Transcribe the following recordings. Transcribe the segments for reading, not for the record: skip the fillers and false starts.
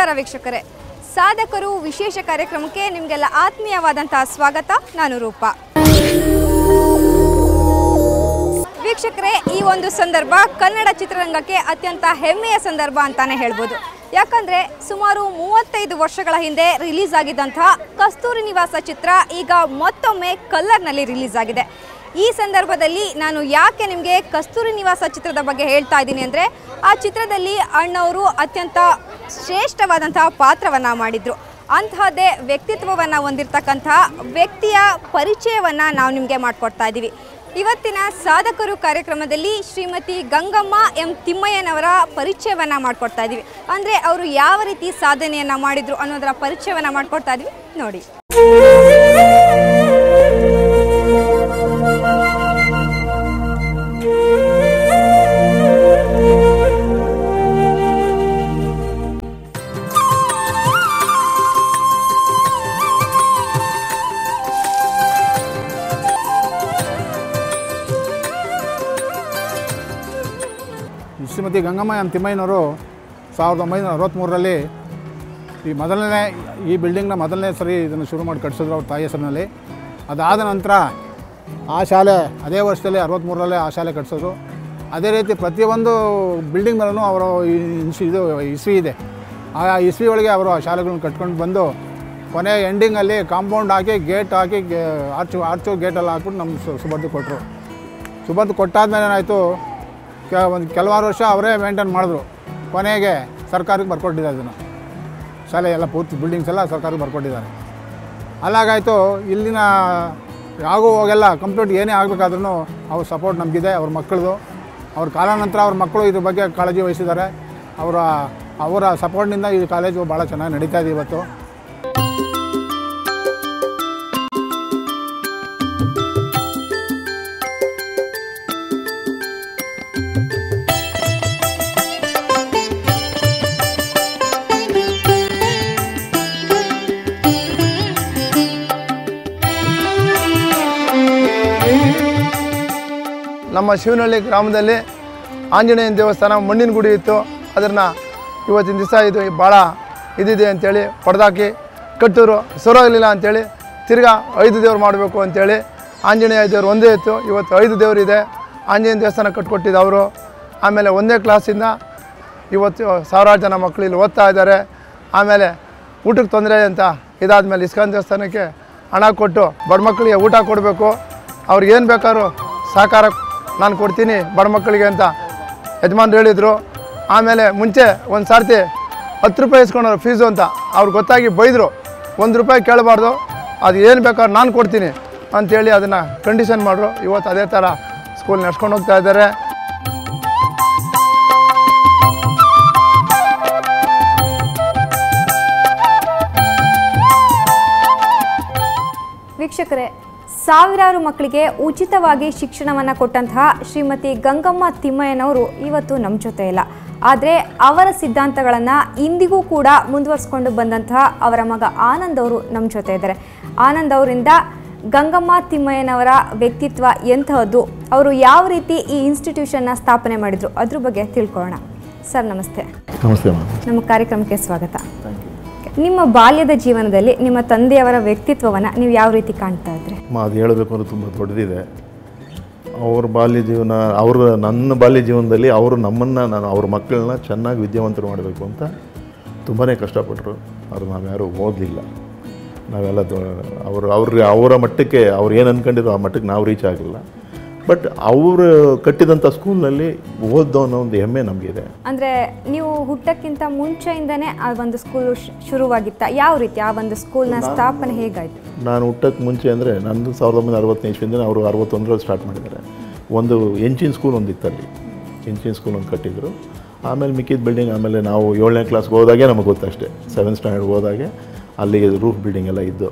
ನಮಸ್ಕಾರ ವೀಕ್ಷಕರೇ, ಸಾಧಕರು ವಿಶೇಷ ಕಾರ್ಯಕ್ರಮಕ್ಕೆ ನಿಮಗೆಲ್ಲ ಆತ್ಮೀಯವಾದಂತಹ ಸ್ವಾಗತ. ನಾನು ರೂಪಾ. ವೀಕ್ಷಕರೇ, ಈ ಒಂದು ಸಂದರ್ಭ ಕನ್ನಡ ಚಿತ್ರರಂಗಕ್ಕೆ ಅತ್ಯಂತ ಹೆಮ್ಮೆಯ ಸಂದರ್ಭ ಅಂತಾನೆ ಹೇಳ್ಬೋದು. ಯಾಕಂದರೆ ಸುಮಾರು 35 ವರ್ಷಗಳ ಹಿಂದೆ ರಿಲೀಸ್ ಆಗಿದ್ದಂತಹ ಕಸ್ತೂರಿ ನಿವಾಸ ಚಿತ್ರ ಈಗ ಮತ್ತೊಮ್ಮೆ ಕಲರ್ನಲ್ಲಿ ರಿಲೀಸ್ ಆಗಿದೆ. ಈ ಸಂದರ್ಭದಲ್ಲಿ ನಾನು ಯಾಕೆ ನಿಮಗೆ ಕಸ್ತೂರಿ ನಿವಾಸ ಚಿತ್ರದ ಬಗ್ಗೆ ಹೇಳ್ತಾ ಇದ್ದೀನಿ ಅಂದರೆ, ಆ ಚಿತ್ರದಲ್ಲಿ ಅಣ್ಣವರು ಅತ್ಯಂತ ಶ್ರೇಷ್ಠವಾದಂತಹ ಪಾತ್ರವನ್ನು ಮಾಡಿದರು. ಅಂತಹದ್ದೇ ವ್ಯಕ್ತಿತ್ವವನ್ನು ಹೊಂದಿರತಕ್ಕಂತಹ ವ್ಯಕ್ತಿಯ ಪರಿಚಯವನ್ನು ನಾವು ನಿಮಗೆ ಮಾಡಿಕೊಡ್ತಾ ಇದ್ದೀವಿ. ಇವತ್ತಿನ ಸಾಧಕರು ಕಾರ್ಯಕ್ರಮದಲ್ಲಿ ಶ್ರೀಮತಿ ಗಂಗಮ್ಮ ಎಂ ತಿಮ್ಮಯ್ಯನವರ ಪರಿಚಯವನ್ನು ಮಾಡಿಕೊಡ್ತಾ ಇದ್ದೀವಿ. ಅಂದರೆ ಅವರು ಯಾವ ರೀತಿ ಸಾಧನೆಯನ್ನು ಮಾಡಿದರು ಅನ್ನೋದರ ಪರಿಚಯವನ್ನು ಮಾಡಿಕೊಡ್ತಾ ಇದ್ದೀವಿ, ನೋಡಿ. ಶ್ರೀಮತಿ ಗಂಗಮ್ಮ ಎಂ ತಿಮ್ಮಯ್ಯನವರು 1963ರಲ್ಲಿ ಈ ಬಿಲ್ಡಿಂಗ್ನ ಮೊದಲನೇ ಸರಿ ಇದನ್ನು ಶುರು ಮಾಡಿ ಕಟ್ಟಿಸಿದ್ರು ಅವ್ರ ತಾಯಿ ಹೆಸರಿನಲ್ಲಿ. ಅದಾದ ನಂತರ ಆ ಶಾಲೆ ಅದೇ ವರ್ಷದಲ್ಲಿ 63ರಲ್ಲಿ ಆ ಶಾಲೆ ಕಟ್ಟಿಸಿದ್ರು. ಅದೇ ರೀತಿ ಪ್ರತಿಯೊಂದು ಬಿಲ್ಡಿಂಗ್ ಮೇಲೂ ಅವರ ಇದು ಇಸ್ವಿ ಇದೆ. ಆ ಇಸ್ವಿ ಒಳಗೆ ಅವರು ಆ ಶಾಲೆಗಳನ್ನ ಕಟ್ಕೊಂಡು ಬಂದು ಕೊನೆ ಎಂಡಿಂಗಲ್ಲಿ ಕಾಂಪೌಂಡ್ ಹಾಕಿ ಗೇಟ್ ಹಾಕಿ ಆರ್ಚು ಗೇಟೆಲ್ಲ ಹಾಕ್ಬಿಟ್ಟು ನಮ್ಮ ಸುಬರ್ದು ಕೊಟ್ಟರು. ಸುಬರ್ದು ಕೊಟ್ಟಾದ್ಮೇಲೆ ಏನಾಯಿತು, ಕೆಲವಾರು ವರ್ಷ ಅವರೇ ಮೇಂಟೈನ್ ಮಾಡಿದ್ರು. ಕೊನೆಗೆ ಸರ್ಕಾರಕ್ಕೆ ಬರ್ಕೊಟ್ಟಿದ್ದಾರೆ. ಇದನ್ನು ಶಾಲೆ ಎಲ್ಲ ಪೂರ್ತಿ ಬಿಲ್ಡಿಂಗ್ಸ್ ಎಲ್ಲ ಸರ್ಕಾರಕ್ಕೆ ಬರ್ಕೊಟ್ಟಿದ್ದಾರೆ. ಅಲ್ಲಾಗಾಯಿತು, ಇಲ್ಲಿನ ಆಗೋ ಹೋಗೆಲ್ಲ ಕಂಪ್ಲೀಟ್ ಏನೇ ಆಗಬೇಕಾದ್ರೂ ಅವ್ರ ಸಪೋರ್ಟ್ ನಮಗಿದೆ. ಅವ್ರ ಮಕ್ಕಳದು, ಅವ್ರ ಕಾಲಾನಂತರ ಅವ್ರ ಮಕ್ಕಳು ಇದ್ರ ಬಗ್ಗೆ ಕಾಳಜಿ ವಹಿಸಿದ್ದಾರೆ. ಅವರ ಸಪೋರ್ಟ್ನಿಂದ ಈ ಕಾಲೇಜು ಭಾಳ ಚೆನ್ನಾಗಿ ನಡೀತಾ ಇದೆ ಇವತ್ತು. ನಮ್ಮ ಶಿವನಹಳ್ಳಿ ಗ್ರಾಮದಲ್ಲಿ ಆಂಜನೇಯನ ದೇವಸ್ಥಾನ ಮಣ್ಣಿನ ಗುಡಿ ಇತ್ತು. ಅದನ್ನು ಇವತ್ತಿನ ದಿವಸ ಇದು ಭಾಳ ಇದಿದೆ ಅಂಥೇಳಿ ಹೊಡೆದಾಕಿ ಕಟ್ಟೂರು ಸರೋಗಲಿಲ್ಲ ಅಂಥೇಳಿ ತಿರ್ಗಾ 5 ದೇವ್ರು ಮಾಡಬೇಕು ಅಂಥೇಳಿ ಆಂಜನೇಯ ದೇವ್ರು ಒಂದೇ ಇತ್ತು. ಇವತ್ತು 5 ದೇವರಿದೆ. ಆಂಜನೇಯ ದೇವಸ್ಥಾನ ಕಟ್ಕೊಟ್ಟಿದ್ದು ಅವರು. ಆಮೇಲೆ 1ನೇ ಕ್ಲಾಸಿಂದ ಇವತ್ತು ಸಾವಿರಾರು ಜನ ಮಕ್ಕಳು ಇಲ್ಲಿ ಓದ್ತಾ ಇದ್ದಾರೆ. ಆಮೇಲೆ ಊಟಕ್ಕೆ ತೊಂದರೆ ಅಂತ ಇದಾದಮೇಲೆ ಇಸ್ಕಾನ್ ದೇವಸ್ಥಾನಕ್ಕೆ ಹಣ ಕೊಟ್ಟು ಬಡ ಮಕ್ಕಳಿಗೆ ಊಟ ಕೊಡಬೇಕು, ಅವ್ರಿಗೇನು ಬೇಕಾದ್ರೂ ಸಹಕಾರ ನಾನು ಕೊಡ್ತೀನಿ ಬಡ ಮಕ್ಕಳಿಗೆ ಅಂತ ಯಜಮಾನ್ರು ಹೇಳಿದರು. ಆಮೇಲೆ ಮುಂಚೆ ಒಂದು ಸಾರ್ತಿ 10 ರೂಪಾಯಿ ಇಸ್ಕೊಂಡವ್ರು ಫೀಸು ಅಂತ ಅವ್ರಿಗೆ ಗೊತ್ತಾಗಿ ಬೈದರು. 1 ರೂಪಾಯಿ ಕೇಳಬಾರ್ದು, ಅದು ಏನು ಬೇಕಾದ್ರೂ ನಾನು ಕೊಡ್ತೀನಿ ಅಂಥೇಳಿ ಅದನ್ನು ಕಂಡೀಷನ್ ಮಾಡಿದ್ರು. ಇವತ್ತು ಅದೇ ಥರ ಸ್ಕೂಲ್ ನಡ್ಸ್ಕೊಂಡು ಹೋಗ್ತಾ ಇದ್ದಾರೆ. ವೀಕ್ಷಕರೇ, ಸಾವಿರಾರು ಮಕ್ಕಳಿಗೆ ಉಚಿತವಾಗಿ ಶಿಕ್ಷಣವನ್ನು ಕೊಟ್ಟಂತಹ ಶ್ರೀಮತಿ ಗಂಗಮ್ಮ ತಿಮ್ಮಯ್ಯನವರು ಇವತ್ತು ನಮ್ಮ ಜೊತೆ ಇಲ್ಲ. ಆದರೆ ಅವರ ಸಿದ್ಧಾಂತಗಳನ್ನು ಇಂದಿಗೂ ಕೂಡ ಮುಂದುವರಿಸ್ಕೊಂಡು ಬಂದಂತಹ ಅವರ ಮಗ ಆನಂದ್ ಅವರು ನಮ್ಮ ಜೊತೆ ಇದ್ದಾರೆ. ಆನಂದ್ ಅವರಿಂದ ಗಂಗಮ್ಮ ತಿಮ್ಮಯ್ಯನವರ ವ್ಯಕ್ತಿತ್ವ ಎಂತಹದ್ದು, ಅವರು ಯಾವ ರೀತಿ ಈ ಇನ್ಸ್ಟಿಟ್ಯೂಷನ್ನ ಸ್ಥಾಪನೆ ಮಾಡಿದರು, ಅದ್ರ ಬಗ್ಗೆ ತಿಳ್ಕೊಳ್ಳೋಣ. ಸರ್ ನಮಸ್ತೆ. ನಮಸ್ತೆ. ನಮ್ಮ ಕಾರ್ಯಕ್ರಮಕ್ಕೆ ಸ್ವಾಗತ. ನಿಮ್ಮ ಬಾಲ್ಯದ ಜೀವನದಲ್ಲಿ ನಿಮ್ಮ ತಂದೆಯವರ ವ್ಯಕ್ತಿತ್ವವನ್ನು ನೀವು ಯಾವ ರೀತಿ ಕಾಣ್ತಾ ಇದ್ರಿ? ಅದು ಹೇಳಬೇಕು ಅಂದರೆ ತುಂಬ ದೊಡ್ಡದಿದೆ. ಅವ್ರ ಬಾಲ್ಯ ಜೀವನ, ನನ್ನ ಬಾಲ್ಯ ಜೀವನದಲ್ಲಿ ಅವರು ನಮ್ಮನ್ನು, ಅವ್ರ ಮಕ್ಕಳನ್ನ ಚೆನ್ನಾಗಿ ವಿದ್ಯಾವಂತರು ಮಾಡಬೇಕು ಅಂತ ತುಂಬಾ ಕಷ್ಟಪಟ್ಟರು. ಅವರು ನಾವ್ಯಾರೂ ಓದಲಿಲ್ಲ. ನಾವೆಲ್ಲ ಅವರ ಮಟ್ಟಕ್ಕೆ ಅವ್ರು ಏನು ಅಂದ್ಕೊಂಡಿರೋ ಆ ಮಟ್ಟಕ್ಕೆ ನಾವು ರೀಚ್ ಆಗಿಲ್ಲ. ಬಟ್ ಅವರು ಕಟ್ಟಿದಂಥ ಸ್ಕೂಲ್ನಲ್ಲಿ ಓದೋ ಅನ್ನೋ ಒಂದು ಹೆಮ್ಮೆ ನಮಗಿದೆ. ಅಂದರೆ ನೀವು ಹುಟ್ಟಕ್ಕಿಂತ ಮುಂಚೆಯಿಂದನೇ ಆ ಒಂದು ಸ್ಕೂಲು ಶುರುವಾಗಿತ್ತ? ಯಾವ ರೀತಿ ಆ ಒಂದು ಸ್ಕೂಲ್ನ ಸ್ಥಾಪನೆ ಹೇಗಾಯಿತು? ನಾನು ಹುಟ್ಟಕ್ಕೆ ಮುಂಚೆ ಅಂದರೆ ನಂದು 1960ನೇ ಇಸ್ವಿಯಿಂದ ಅವರು 61ರಲ್ಲಿ ಸ್ಟಾರ್ಟ್ ಮಾಡಿದ್ದಾರೆ. ಒಂದು ಎಂಚಿನ ಸ್ಕೂಲ್ ಒಂದಿತ್ತು, ಅಲ್ಲಿ ಎಂಚಿನ ಸ್ಕೂಲ್ ಒಂದು ಕಟ್ಟಿದ್ರು. ಆಮೇಲೆ ಮಿಕ್ಕಿದ ಬಿಲ್ಡಿಂಗ್, ಆಮೇಲೆ ನಾವು 7ನೇ ಕ್ಲಾಸ್ಗೆ ಹೋದಾಗೆ ನಮಗೆ ಗೊತ್ತಷ್ಟೇ, 7th ಸ್ಟ್ಯಾಂಡರ್ಡ್ ಹೋದಾಗೆ ಅಲ್ಲಿ ರೂಫ್ ಬಿಲ್ಡಿಂಗ್ ಎಲ್ಲ ಇದ್ದು,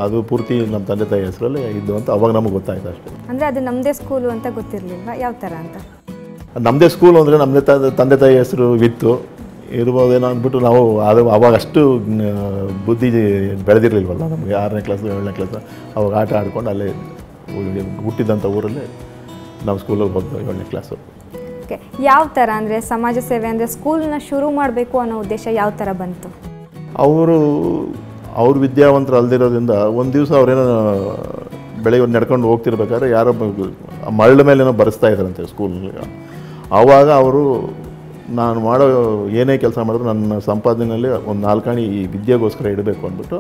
ಅದು ಪೂರ್ತಿ ನಮ್ಮ ತಂದೆ ತಾಯಿ ಹೆಸರಲ್ಲಿ ಇದ್ದು ಅಂತ ಅವಾಗ ನಮಗೆ ಗೊತ್ತಾಯ್ತು ಅಷ್ಟೇ. ಅಂದರೆ ಅದು ನಮ್ಮದೇ ಸ್ಕೂಲು ಅಂತ ಗೊತ್ತಿರಲಿಲ್ವಾ? ಯಾವ ಥರ ಅಂತ? ನಮ್ಮದೇ ಸ್ಕೂಲ್ ಅಂದರೆ ನಮ್ಮದೇ ತಂದೆ ತಾಯಿ ಹೆಸರು ಇತ್ತು, ಇರ್ಬೋದೇನೋ ಅಂದ್ಬಿಟ್ಟು ನಾವು ಅದು ಅವಾಗ ಅಷ್ಟು ಬುದ್ಧಿ ಬೆಳೆದಿರಲಿಲ್ವಲ್ಲ ನಮಗೆ. 6ನೇ ಕ್ಲಾಸ್ 7ನೇ ಕ್ಲಾಸ್ ಅವಾಗ ಆಟ ಆಡ್ಕೊಂಡು ಅಲ್ಲೇ ಹುಟ್ಟಿದಂಥ ಊರಲ್ಲೇ ನಾವು ಸ್ಕೂಲಿಗೆ ಹೋಗ್ತೀವಿ 7ನೇ ಕ್ಲಾಸು. ಓಕೆ, ಯಾವ ಥರ ಅಂದರೆ ಸಮಾಜ ಸೇವೆ ಅಂದರೆ ಸ್ಕೂಲ್ನ ಶುರು ಮಾಡಬೇಕು ಅನ್ನೋ ಉದ್ದೇಶ ಯಾವ ಥರ ಬಂತು? ಅವ್ರು ವಿದ್ಯಾವಂತರು ಅಲ್ದಿರೋದ್ರಿಂದ ಒಂದು ದಿವಸ ಅವರೇನೋ ಬೆಳಗ್ಗೆ ನಡ್ಕೊಂಡು ಹೋಗ್ತಿರ್ಬೇಕಾದ್ರೆ ಯಾರೋ ಮರಳ ಮೇಲೇನೋ ಬರೆಸ್ತಾ ಇದ್ದಾರಂತೆ ಸ್ಕೂಲ್ನಲ್ಲಿ. ಆವಾಗ ಅವರು ನಾನು ಮಾಡೋ ಏನೇ ಕೆಲಸ ಮಾಡಿದ್ರು ನನ್ನ ಸಂಪಾದನೆಯಲ್ಲಿ ಒಂದು 4 ಆಣೆ ಈ ವಿದ್ಯೆಗೋಸ್ಕರ ಇಡಬೇಕು ಅಂದ್ಬಿಟ್ಟು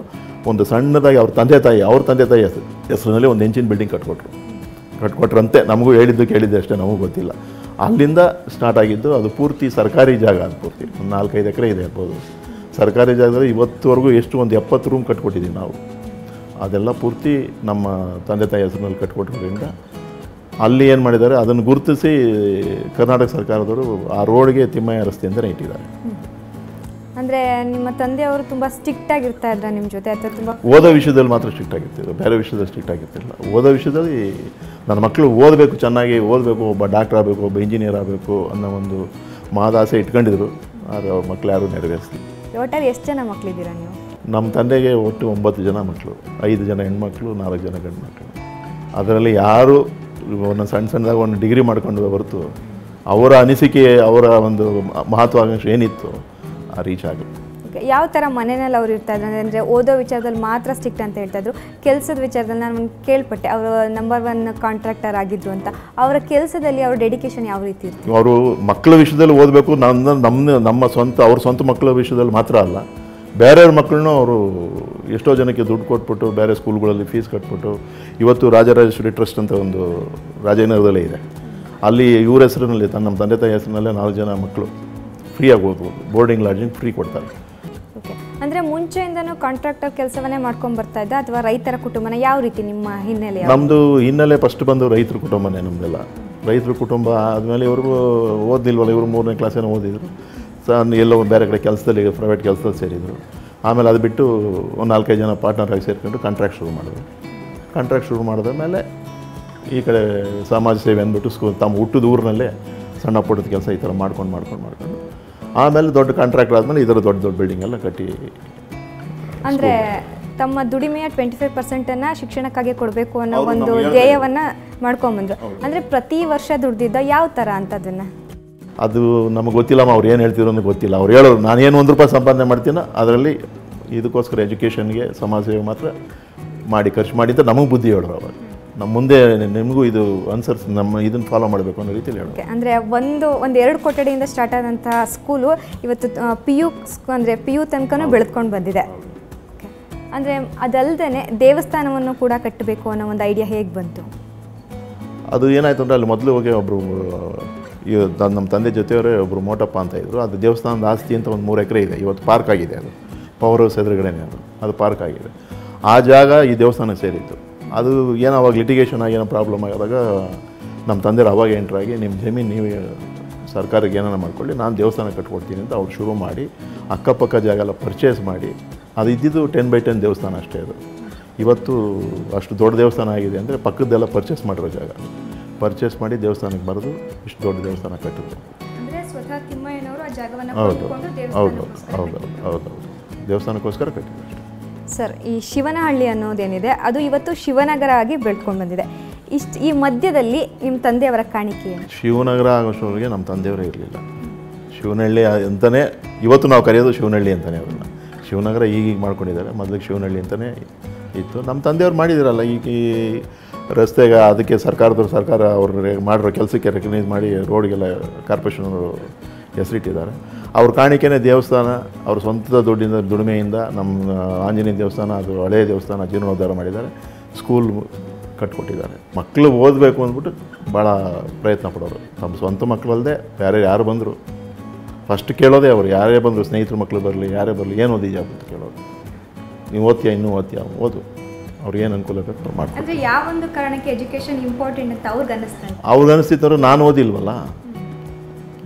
ಒಂದು ಸಣ್ಣದಾಗಿ ಅವ್ರ ತಂದೆ ತಾಯಿ ಹೆಸರಿನಲ್ಲಿ ಒಂದು ಹೆಂಚಿನ ಬಿಲ್ಡಿಂಗ್ ಕಟ್ಕೊಟ್ರಂತೆ. ನಮಗೂ ಹೇಳಿದ್ದು ಕೇಳಿದ್ದೆ ಅಷ್ಟೇ, ನಮಗೂ ಗೊತ್ತಿಲ್ಲ. ಅಲ್ಲಿಂದ ಸ್ಟಾರ್ಟ್ ಆಗಿದ್ದು. ಅದು ಪೂರ್ತಿ ಸರ್ಕಾರಿ ಜಾಗ, ಅದು ಪೂರ್ತಿ ಒಂದು 4-5 ಎಕರೆ ಇದೆ ಇರ್ಬೋದು. ಸರ್ಕಾರಿ ಜಾಗದಲ್ಲಿ ಇವತ್ತುವರೆಗೂ ಒಂದು 70 ರೂಮ್ ಕಟ್ಕೊಟ್ಟಿದ್ದೀವಿ ನಾವು. ಅದೆಲ್ಲ ಪೂರ್ತಿ ನಮ್ಮ ತಂದೆ ತಾಯಿ ಹೆಸರಿನಲ್ಲಿ ಕಟ್ಕೊಟ್ಟಿರೋದ್ರಿಂದ ಅಲ್ಲಿ ಏನು ಮಾಡಿದ್ದಾರೆ, ಅದನ್ನು ಗುರುತಿಸಿ ಕರ್ನಾಟಕ ಸರ್ಕಾರದವರು ಆ ರೋಡ್ಗೆ ತಿಮ್ಮಯ್ಯ ರಸ್ತೆ ಅಂತಲೇ ಇಟ್ಟಿದ್ದಾರೆ. ಅಂದರೆ ನಿಮ್ಮ ತಂದೆಯವರು ತುಂಬ ಸ್ಟ್ರಿಕ್ಟ್ ಆಗಿರ್ತಾ ಇದ್ರ ನಿಮ್ಮ ಜೊತೆ ಅಥವಾ ತುಂಬ? ಓದೋ ವಿಷಯದಲ್ಲಿ ಮಾತ್ರ ಸ್ಟ್ರಿಕ್ಟ್ ಆಗಿರ್ತಿದ್ರು, ಬೇರೆ ವಿಷಯದಲ್ಲಿ ಸ್ಟ್ರಿಕ್ಟ್ ಆಗಿರ್ತಿಲ್ಲ. ಓದೋ ವಿಷಯದಲ್ಲಿ ನನ್ನ ಮಕ್ಕಳು ಓದಬೇಕು, ಚೆನ್ನಾಗಿ ಓದಬೇಕು, ಒಬ್ಬ ಡಾಕ್ಟರ್ ಆಗಬೇಕು, ಒಬ್ಬ ಇಂಜಿನಿಯರ್ ಆಗಬೇಕು ಅನ್ನೋ ಒಂದು ಮಹದಾಸೆ ಇಟ್ಕೊಂಡಿದ್ರು. ಆದರೆ ಅವ್ರ ಮಕ್ಕಳು ಯಾರೂ ನೆರವೇರಿಸ್ಲಿ. ಒಟ್ಟಾರೆ ಎಷ್ಟು ಜನ ಮಕ್ಕಳಿದ್ದೀರಾ ನೀವು? ನಮ್ಮ ತಂದೆಗೆ ಒಟ್ಟು 9 ಜನ ಮಕ್ಕಳು, 5 ಜನ ಹೆಣ್ಮಕ್ಳು, 4 ಜನ ಗಂಡು ಮಕ್ಕಳು. ಅದರಲ್ಲಿ ಯಾರು ಒಂದು ಸಣ್ಣದಾಗಿ ಒಂದು ಡಿಗ್ರಿ ಮಾಡ್ಕೊಂಡು ಹೊರತು ಅವರ ಅನಿಸಿಕೆ, ಅವರ ಒಂದು ಮಹತ್ವಾಕಾಂಕ್ಷೆ ಏನಿತ್ತು ಆ ರೀಚ್ ಆಗುತ್ತೆ. ಯಾವ ಥರ ಮನೆಯಲ್ಲಿ ಅವ್ರು ಇರ್ತಾ ಇದ್ರು ಅಂದರೆ ಓದೋ ವಿಚಾರದಲ್ಲಿ ಮಾತ್ರ ಸ್ಟ್ರಿಕ್ಟ್ ಅಂತ ಹೇಳ್ತಾಯಿದ್ರು, ಕೆಲಸದ ವಿಚಾರದಲ್ಲಿ ನಾನು ಕೇಳ್ಪಟ್ಟೆ ಅವರು ನಂಬರ್ 1 ಕಾಂಟ್ರಾಕ್ಟರ್ ಆಗಿದ್ರು ಅಂತ. ಅವರ ಕೆಲಸದಲ್ಲಿ ಅವ್ರ ಡೆಡಿಕೇಶನ್ ಯಾವ ರೀತಿ ಇತ್ತು? ಅವರು ಮಕ್ಕಳ ವಿಷಯದಲ್ಲಿ ಓದಬೇಕು, ನಮ್ಮ ಅವ್ರ ಸ್ವಂತ ಮಕ್ಕಳ ವಿಷಯದಲ್ಲಿ ಮಾತ್ರ ಅಲ್ಲ, ಬೇರೆಯವ್ರ ಮಕ್ಕಳನ್ನೂ ಅವರು ಎಷ್ಟೋ ಜನಕ್ಕೆ ದುಡ್ಡು ಕೊಟ್ಬಿಟ್ಟು ಬೇರೆ ಸ್ಕೂಲ್ಗಳಲ್ಲಿ ಫೀಸ್ ಕಟ್ಬಿಟ್ಟು, ಇವತ್ತು ರಾಜರಾಜೇಶ್ವರಿ ಟ್ರಸ್ಟ್ ಅಂತ ಒಂದು ರಾಜನಗರದಲ್ಲೇ ಇದೆ, ಅಲ್ಲಿ ಇವ್ರ ಹೆಸರಿನಲ್ಲಿ ನಮ್ಮ ತಂದೆ ತಾಯಿ ಹೆಸರಿನಲ್ಲೇ 4 ಜನ ಮಕ್ಕಳು ಫ್ರೀಯಾಗಿ ಓದ್ಬೋದು. ಬೋರ್ಡಿಂಗ್ ಲಾಡ್ಜಿಂಗ್ ಫ್ರೀ ಕೊಡ್ತಾರೆ. ಓಕೆ, ಅಂದರೆ ಮುಂಚೆಯಿಂದನೂ ಕಾಂಟ್ರಾಕ್ಟರ್ ಕೆಲಸವನ್ನೇ ಮಾಡ್ಕೊಂಡು ಬರ್ತಾ ಇದ್ದ ಅಥವಾ ರೈತರ ಕುಟುಂಬನ? ಯಾವ ರೀತಿ ನಿಮ್ಮ ಹಿನ್ನೆಲೆ? ನಮ್ಮದು ಹಿನ್ನೆಲೆ ಫಸ್ಟ್ ಬಂದು ರೈತರ ಕುಟುಂಬನೇ ನಮ್ಮದೆಲ್ಲ. ರೈತರ ಕುಟುಂಬ ಆದಮೇಲೆ ಇವ್ರಿಗೂ ಓದಿಲ್ವಲ್ಲ, ಇವರು 3ನೇ ಕ್ಲಾಸೇನೋ ಓದಿದ್ರು. ಎಲ್ಲೋ ಬೇರೆ ಕಡೆ ಕೆಲಸದಲ್ಲಿ ಪ್ರೈವೇಟ್ ಕೆಲಸದಲ್ಲಿ ಸೇರಿದರು. ಆಮೇಲೆ ಅದು ಬಿಟ್ಟು ಒಂದು 4-5 ಜನ ಪಾರ್ಟ್ನರಾಗಿ ಸೇರಿಕೊಂಡು ಕಾಂಟ್ರಾಕ್ಟ್ ಶುರು ಮಾಡಿದ್ರು. ಕಾಂಟ್ರಾಕ್ಟ್ ಶುರು ಮಾಡಿದ ಮೇಲೆ ಈ ಕಡೆ ಸಮಾಜ ಸೇವೆ ಅಂದ್ಬಿಟ್ಟು ತಮ್ಮ ಹುಟ್ಟಿದ ಊರಿನಲ್ಲೇ ಸಣ್ಣ ಪುಟ್ಟದ ಕೆಲಸ ಈ ಥರ ಮಾಡ್ಕೊಂಡು ಆಮೇಲೆ ದೊಡ್ಡ ಕಾಂಟ್ರಾಕ್ಟರ್ ಆದಮೇಲೆ ಇದರ ದೊಡ್ಡ ಬಿಲ್ಡಿಂಗ್ ಎಲ್ಲ ಕಟ್ಟಿ. ಅಂದರೆ ತಮ್ಮ ದುಡಿಮೆಯ 25%ಅನ್ನು ಶಿಕ್ಷಣಕ್ಕಾಗಿ ಕೊಡಬೇಕು ಅನ್ನೋ ಒಂದು ಧ್ಯೇಯವನ್ನು ಮಾಡ್ಕೊಂಬಂದರು. ಅಂದರೆ ಪ್ರತಿ ವರ್ಷ ದುಡ್ದಿದ್ದ ಯಾವ ಥರ ಅಂತದನ್ನು? ಅದು ನಮಗೆ ಗೊತ್ತಿಲ್ಲಮ್ಮ, ಅವ್ರು ಏನು ಹೇಳ್ತಿರೋ ಅಂತ ಗೊತ್ತಿಲ್ಲ. ಅವ್ರು ಹೇಳೋರು ನಾನೇನು 1 ರೂಪಾಯಿ ಸಂಪಾದನೆ ಮಾಡ್ತೀನೋ ಅದರಲ್ಲಿ ಇದಕ್ಕೋಸ್ಕರ ಎಜುಕೇಷನ್ಗೆ ಸಮಾಜ ಸೇವೆ ಮಾತ್ರ ಖರ್ಚು ಮಾಡಿ ಅಂತ ನಮಗೆ ಬುದ್ಧಿ ಹೇಳೋರು. ಅವಾಗ ನಮ್ಮ ಮುಂದೆ ನಿಮಗೂ ಇದು ಅನ್ಸರ್ಸ್ ಇದನ್ನು ಫಾಲೋ ಮಾಡಬೇಕು ಅನ್ನೋ ರೀತಿಯಲ್ಲಿ ಹೇಳೋದು. ಅಂದರೆ ಒಂದು 2 ಕೊಠಡಿಯಿಂದ ಸ್ಟಾರ್ಟ್ ಆದಂಥ ಸ್ಕೂಲು ಇವತ್ತು ಪಿ ಯು ತನಕನೂ ಬೆಳೆದ್ಕೊಂಡು ಬಂದಿದೆ. ಅಂದರೆ ಅದಲ್ಲದೆ ದೇವಸ್ಥಾನವನ್ನು ಕೂಡ ಕಟ್ಟಬೇಕು ಅನ್ನೋ ಒಂದು ಐಡಿಯಾ ಹೇಗೆ ಬಂತು? ಅದು ಏನಾಯಿತು ಅಂದರೆ ಅಲ್ಲಿ ಮೊದಲು ಹೋಗಿ ಒಬ್ಬರು ನಮ್ಮ ತಂದೆ ಜೊತೆಯವರೇ ಒಬ್ಬರು ಮೋಟಪ್ಪ ಅಂತ ಇದ್ದರು. ಅದು ದೇವಸ್ಥಾನದ ಆಸ್ತಿ ಅಂತ ಒಂದು 3 ಎಕರೆ ಇದೆ, ಇವತ್ತು ಪಾರ್ಕ್ ಆಗಿದೆ. ಅದು ಪವರ್ ಹೌಸ್ ಎದುರುಗಡೆನೇ ಅದು ಪಾರ್ಕ್ ಆಗಿದೆ. ಆ ಜಾಗ ಈ ದೇವಸ್ಥಾನಕ್ಕೆ ಸೇರಿತ್ತು. ಅದು ಏನೋ ಅವಾಗ ಲಿಟಿಗೇಷನ್ ಆಗಿ ಏನೋ ಪ್ರಾಬ್ಲಮ್ ಆದಾಗ ನಮ್ಮ ತಂದೆರು ಅವಾಗ ಎಂಟ್ರಾಗಿ ನಿಮ್ಮ ಜಮೀನು ನೀವು ಸರ್ಕಾರಕ್ಕೆ ಏನಾರ ಮಾಡ್ಕೊಳ್ಳಿ, ನಾನು ದೇವಸ್ಥಾನ ಕಟ್ಕೊಡ್ತೀನಿ ಅಂತ ಅವ್ರು ಶುರು ಮಾಡಿ ಅಕ್ಕಪಕ್ಕ ಜಾಗ ಎಲ್ಲ ಪರ್ಚೇಸ್ ಮಾಡಿ, ಅದು ಇದ್ದಿದ್ದು 10x10 ದೇವಸ್ಥಾನ ಅಷ್ಟೇ. ಅದು ಇವತ್ತು ಅಷ್ಟು ದೊಡ್ಡ ದೇವಸ್ಥಾನ ಆಗಿದೆ ಅಂದರೆ ಪಕ್ಕದ್ದೆಲ್ಲ ಪರ್ಚೇಸ್ ಮಾಡಿರೋ ಜಾಗ ಪರ್ಚೇಸ್ ಮಾಡಿ ದೇವಸ್ಥಾನಕ್ಕೆ ಬರೆದು ಇಷ್ಟು ದೊಡ್ಡ ದೇವಸ್ಥಾನ ಕಟ್ಟಿದ್ರು. ಹೌದು ದೇವಸ್ಥಾನಕ್ಕೋಸ್ಕರ ಕಟ್ಟಿದ್ರು. ಸರ್, ಈ ಶಿವನಹಳ್ಳಿ ಅನ್ನೋದೇನಿದೆ ಅದು ಇವತ್ತು ಶಿವನಗರ ಆಗಿ ಬೆಳ್ಕೊಂಡು ಬಂದಿದೆ. ಈ ಮಧ್ಯದಲ್ಲಿ ನಿಮ್ಮ ತಂದೆಯವರ ಕಾಣಿಕೆ ಏನು? ಶಿವನಗರ ಆಗೋಷ್ಟೊಳಗೆ ನಮ್ಮ ತಂದೆಯವರೇ ಇರಲಿಲ್ಲ. ಶಿವನಹಳ್ಳಿ ಅಂತಲೇ ಇವತ್ತು ನಾವು ಕರೆಯೋದು ಶಿವನಹಳ್ಳಿ ಅಂತಲೇ. ಅದನ್ನು ಶಿವನಗರ ಈಗೀಗ ಮಾಡ್ಕೊಂಡಿದ್ದಾರೆ, ಮೊದಲಿಗೆ ಶಿವನಹಳ್ಳಿ ಅಂತಲೇ ಇತ್ತು. ನಮ್ಮ ತಂದೆಯವ್ರು ಮಾಡಿದಿರಲ್ಲ ಈಗ ಈ ರಸ್ತೆಗೆ, ಅದಕ್ಕೆ ಸರ್ಕಾರ ಅವ್ರಿಗೆ ಮಾಡಿರೋ ಕೆಲಸಕ್ಕೆ ರೆಕಗ್ನೈಸ್ ಮಾಡಿ ರೋಡ್ಗೆಲ್ಲ ಕಾರ್ಪೊರೇಷನವರು ಹೆಸರಿಟ್ಟಿದ್ದಾರೆ. ಅವ್ರ ಕಾಣಿಕೆನೇ ದೇವಸ್ಥಾನ. ಅವ್ರ ಸ್ವಂತ ದುಡಿಮೆಯಿಂದ ನಮ್ಮ ಆಂಜನೇಯ ದೇವಸ್ಥಾನ, ಅದು ಹಳೆಯ ದೇವಸ್ಥಾನ ಜೀರ್ಣೋದ್ಧಾರ ಮಾಡಿದ್ದಾರೆ, ಸ್ಕೂಲ್ ಕಟ್ಕೊಟ್ಟಿದ್ದಾರೆ. ಮಕ್ಕಳು ಓದಬೇಕು ಅಂದ್ಬಿಟ್ಟು ಭಾಳ ಪ್ರಯತ್ನ ಪಡೋರು. ನಮ್ಮ ಸ್ವಂತ ಮಕ್ಕಳಲ್ಲದೆ ಬೇರೆ ಯಾರು ಬಂದರು ಫಸ್ಟ್ ಕೇಳೋದೇ ಅವರು. ಯಾರೇ ಬಂದರು, ಸ್ನೇಹಿತರ ಮಕ್ಕಳು ಬರಲಿ, ಯಾರೇ ಬರಲಿ, ಏನು ಓದಿದ್ಯಾ ಅಂತ ಕೇಳೋದು. ನೀವು ಓದ್ತೀಯಾ, ಇನ್ನೂ ಓದ್ತೀಯಾ, ಓದು, ಅವ್ರಿಗೆ ಏನು ಅನುಕೂಲ ಬೇಕು ಅವ್ರು ಮಾಡ್ತಾರೆ. ಅಂದರೆ ಯಾವ ಒಂದು ಕಾರಣಕ್ಕೆ ಎಜುಕೇಷನ್ ಇಂಪಾರ್ಟೆಂಟ್ ಅಂತ ಅವ್ರಿಗೆ ಅನಿಸ್ತಿತ್ತವ್ರು. ನಾನು ಓದಿಲ್ವಲ್ಲ,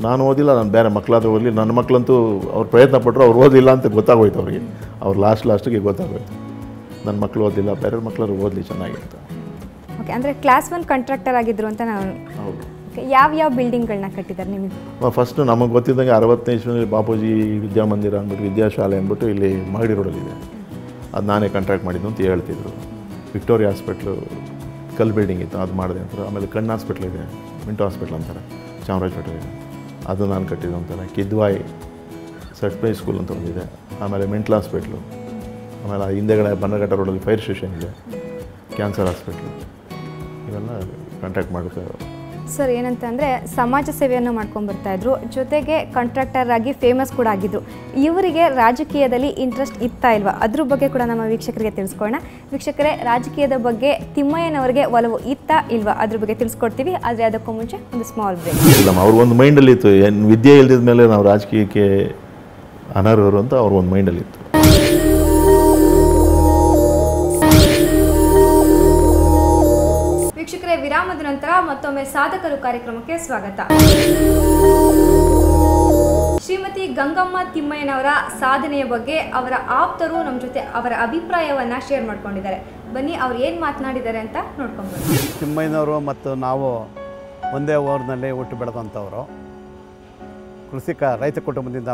ನಾನು ಓದಿಲ್ಲ, ನಾನು ಬೇರೆ ಮಕ್ಕಳಾದ್ರೂ ಓದಲಿ, ನನ್ನ ಮಕ್ಕಳಂತೂ ಅವ್ರು ಪ್ರಯತ್ನ ಪಟ್ಟರು, ಅವ್ರು ಓದಿಲ್ಲ ಅಂತ ಗೊತ್ತಾಗೋಯ್ತು ಅವ್ರಿಗೆ. ಅವ್ರು ಲಾಸ್ಟಿಗೆ ಗೊತ್ತಾಗೋಯ್ತು ನನ್ನ ಮಕ್ಕಳು ಓದಿಲ್ಲ, ಬೇರೆ ಮಕ್ಕಳಾದ್ರು ಓದಲಿ ಚೆನ್ನಾಗಿರ್ತ. ಓಕೆ, ಅಂದರೆ ಕ್ಲಾಸ್ 1 ಕಾಂಟ್ರಾಕ್ಟರ್ ಆಗಿದ್ರು ಅಂತ ನಾನು. ಹೌದು. ಯಾವ ಬಿಲ್ಡಿಂಗ್ಗಳನ್ನ ಕಟ್ಟಿದ್ದಾರೆ ನಿಮಗೆ? ಫಸ್ಟ್ ನಮಗೆ ಗೊತ್ತಿದ್ದಂಗೆ 60ನೇ ಇಸ್ವಿನಲ್ಲಿ ಬಾಪೂಜಿ ವಿದ್ಯಾಮಂದಿರ ಅಂದ್ಬಿಟ್ಟು ವಿದ್ಯಾಶಾಲೆ ಅಂದ್ಬಿಟ್ಟು ಇಲ್ಲಿ ಮಾಗಡಿ ರೋಡಲ್ಲಿದೆ. ಅದು ನಾನೇ ಕಾಂಟ್ರಾಕ್ಟ್ ಮಾಡಿದ್ದು ಅಂತ ಹೇಳ್ತಿದ್ರು. ವಿಕ್ಟೋರಿಯಾ ಹಾಸ್ಪಿಟ್ಲು ಕಲ್ ಬಿಲ್ಡಿಂಗ್ ಇತ್ತು, ಅದು ಮಾಡಿದೆ ಅಂತಾರೆ. ಆಮೇಲೆ ಕಣ್ಣು ಹಾಸ್ಪಿಟ್ಲ್ ಇದೆ, ಮಿಂಟೋ ಹಾಸ್ಪಿಟ್ಲ್ ಅಂತಾರೆ, ಚಾಮರಾಜಪೇಟೆ, ಅದು ನಾನು ಕಟ್ಟಿದ್ದು ಅಂತಾನೆ. ಕಿದ್ವಾಯಿ ಸರ್ಟ್ಪೈ ಸ್ಕೂಲ್ ಅಂತ ಒಂದಿದೆ, ಆಮೇಲೆ ಮೆಂಟಲ್ ಹಾಸ್ಪಿಟ್ಲು, ಆಮೇಲೆ ಹಿಂದೆಗಡೆ ಬನ್ನಘಟ್ಟ ರೋಡಲ್ಲಿ ಫೈರ್ ಸ್ಟೇಷನ್ ಇದೆ, ಕ್ಯಾನ್ಸರ್ ಹಾಸ್ಪಿಟ್ಲು, ಇವೆಲ್ಲ ಕಾಂಟ್ಯಾಕ್ಟ್ ಮಾಡ್ತಾರೆ. ಸರ್ ಏನಂತಂದರೆ ಸಮಾಜ ಸೇವೆಯನ್ನು ಮಾಡ್ಕೊಂಡು ಬರ್ತಾಯಿದ್ರು, ಜೊತೆಗೆ ಕಾಂಟ್ರಾಕ್ಟರ್ ಆಗಿ ಫೇಮಸ್ ಕೂಡ ಆಗಿದ್ದರು. ಇವರಿಗೆ ರಾಜಕೀಯದಲ್ಲಿ ಇಂಟ್ರೆಸ್ಟ್ ಇತ್ತಾ ಇಲ್ವಾ, ಅದ್ರ ಬಗ್ಗೆ ಕೂಡ ನಮ್ಮ ವೀಕ್ಷಕರಿಗೆ ತಿಳಿಸ್ಕೊಳ್ಳೋಣ. ವೀಕ್ಷಕರೇ, ರಾಜಕೀಯದ ಬಗ್ಗೆ ತಿಮ್ಮಯ್ಯನವರಿಗೆ ಒಲವು ಇತ್ತಾ ಇಲ್ವಾ ಅದ್ರ ಬಗ್ಗೆ ತಿಳಿಸ್ಕೊಡ್ತೀವಿ. ಆದರೆ ಅದಕ್ಕೂ ಮುಂಚೆ ಒಂದು ಸ್ಮಾಲ್ ಬ್ರೇಕ್. ಇಲ್ಲ, ಅವ್ರ ಒಂದು ಮೈಂಡಲ್ಲಿತ್ತು, ಏನು ವಿದ್ಯೆ ಇಲ್ದಿದ ಮೇಲೆ ನಾವು ರಾಜಕೀಯಕ್ಕೆ ಅನರ್ಹರು ಅಂತ ಅವ್ರ ಒಂದು ಮೈಂಡಲ್ಲಿತ್ತು. ವೀಕ್ಷಕರೇ, ವಿರಾಮದ ನಂತರ ಮತ್ತೊಮ್ಮೆ ಸಾಧಕರು ಕಾರ್ಯಕ್ರಮಕ್ಕೆ ಸ್ವಾಗತ. ಶ್ರೀಮತಿ ಗಂಗಮ್ಮ ತಿಮ್ಮಯ್ಯನವರ ಸಾಧನೆಯ ಬಗ್ಗೆ ಅವರ ಆಪ್ತರು ನಮ್ಮ ಜೊತೆ ಅವರ ಅಭಿಪ್ರಾಯವನ್ನು ಶೇರ್ ಮಾಡ್ಕೊಂಡಿದ್ದಾರೆ. ಬನ್ನಿ ಅವ್ರು ಏನು ಮಾತನಾಡಿದ್ದಾರೆ ಅಂತ ನೋಡ್ಕೊಂಡ್ಬನ್ನಿ. ತಿಮ್ಮಯ್ಯನವರು ಮತ್ತು ನಾವು ಒಂದೇ ಊರಿನಲ್ಲಿ ಹುಟ್ಟು ಬೆಳೆದಂಥವರು, ಕೃಷಿಕ ರೈತ ಕುಟುಂಬದಿಂದ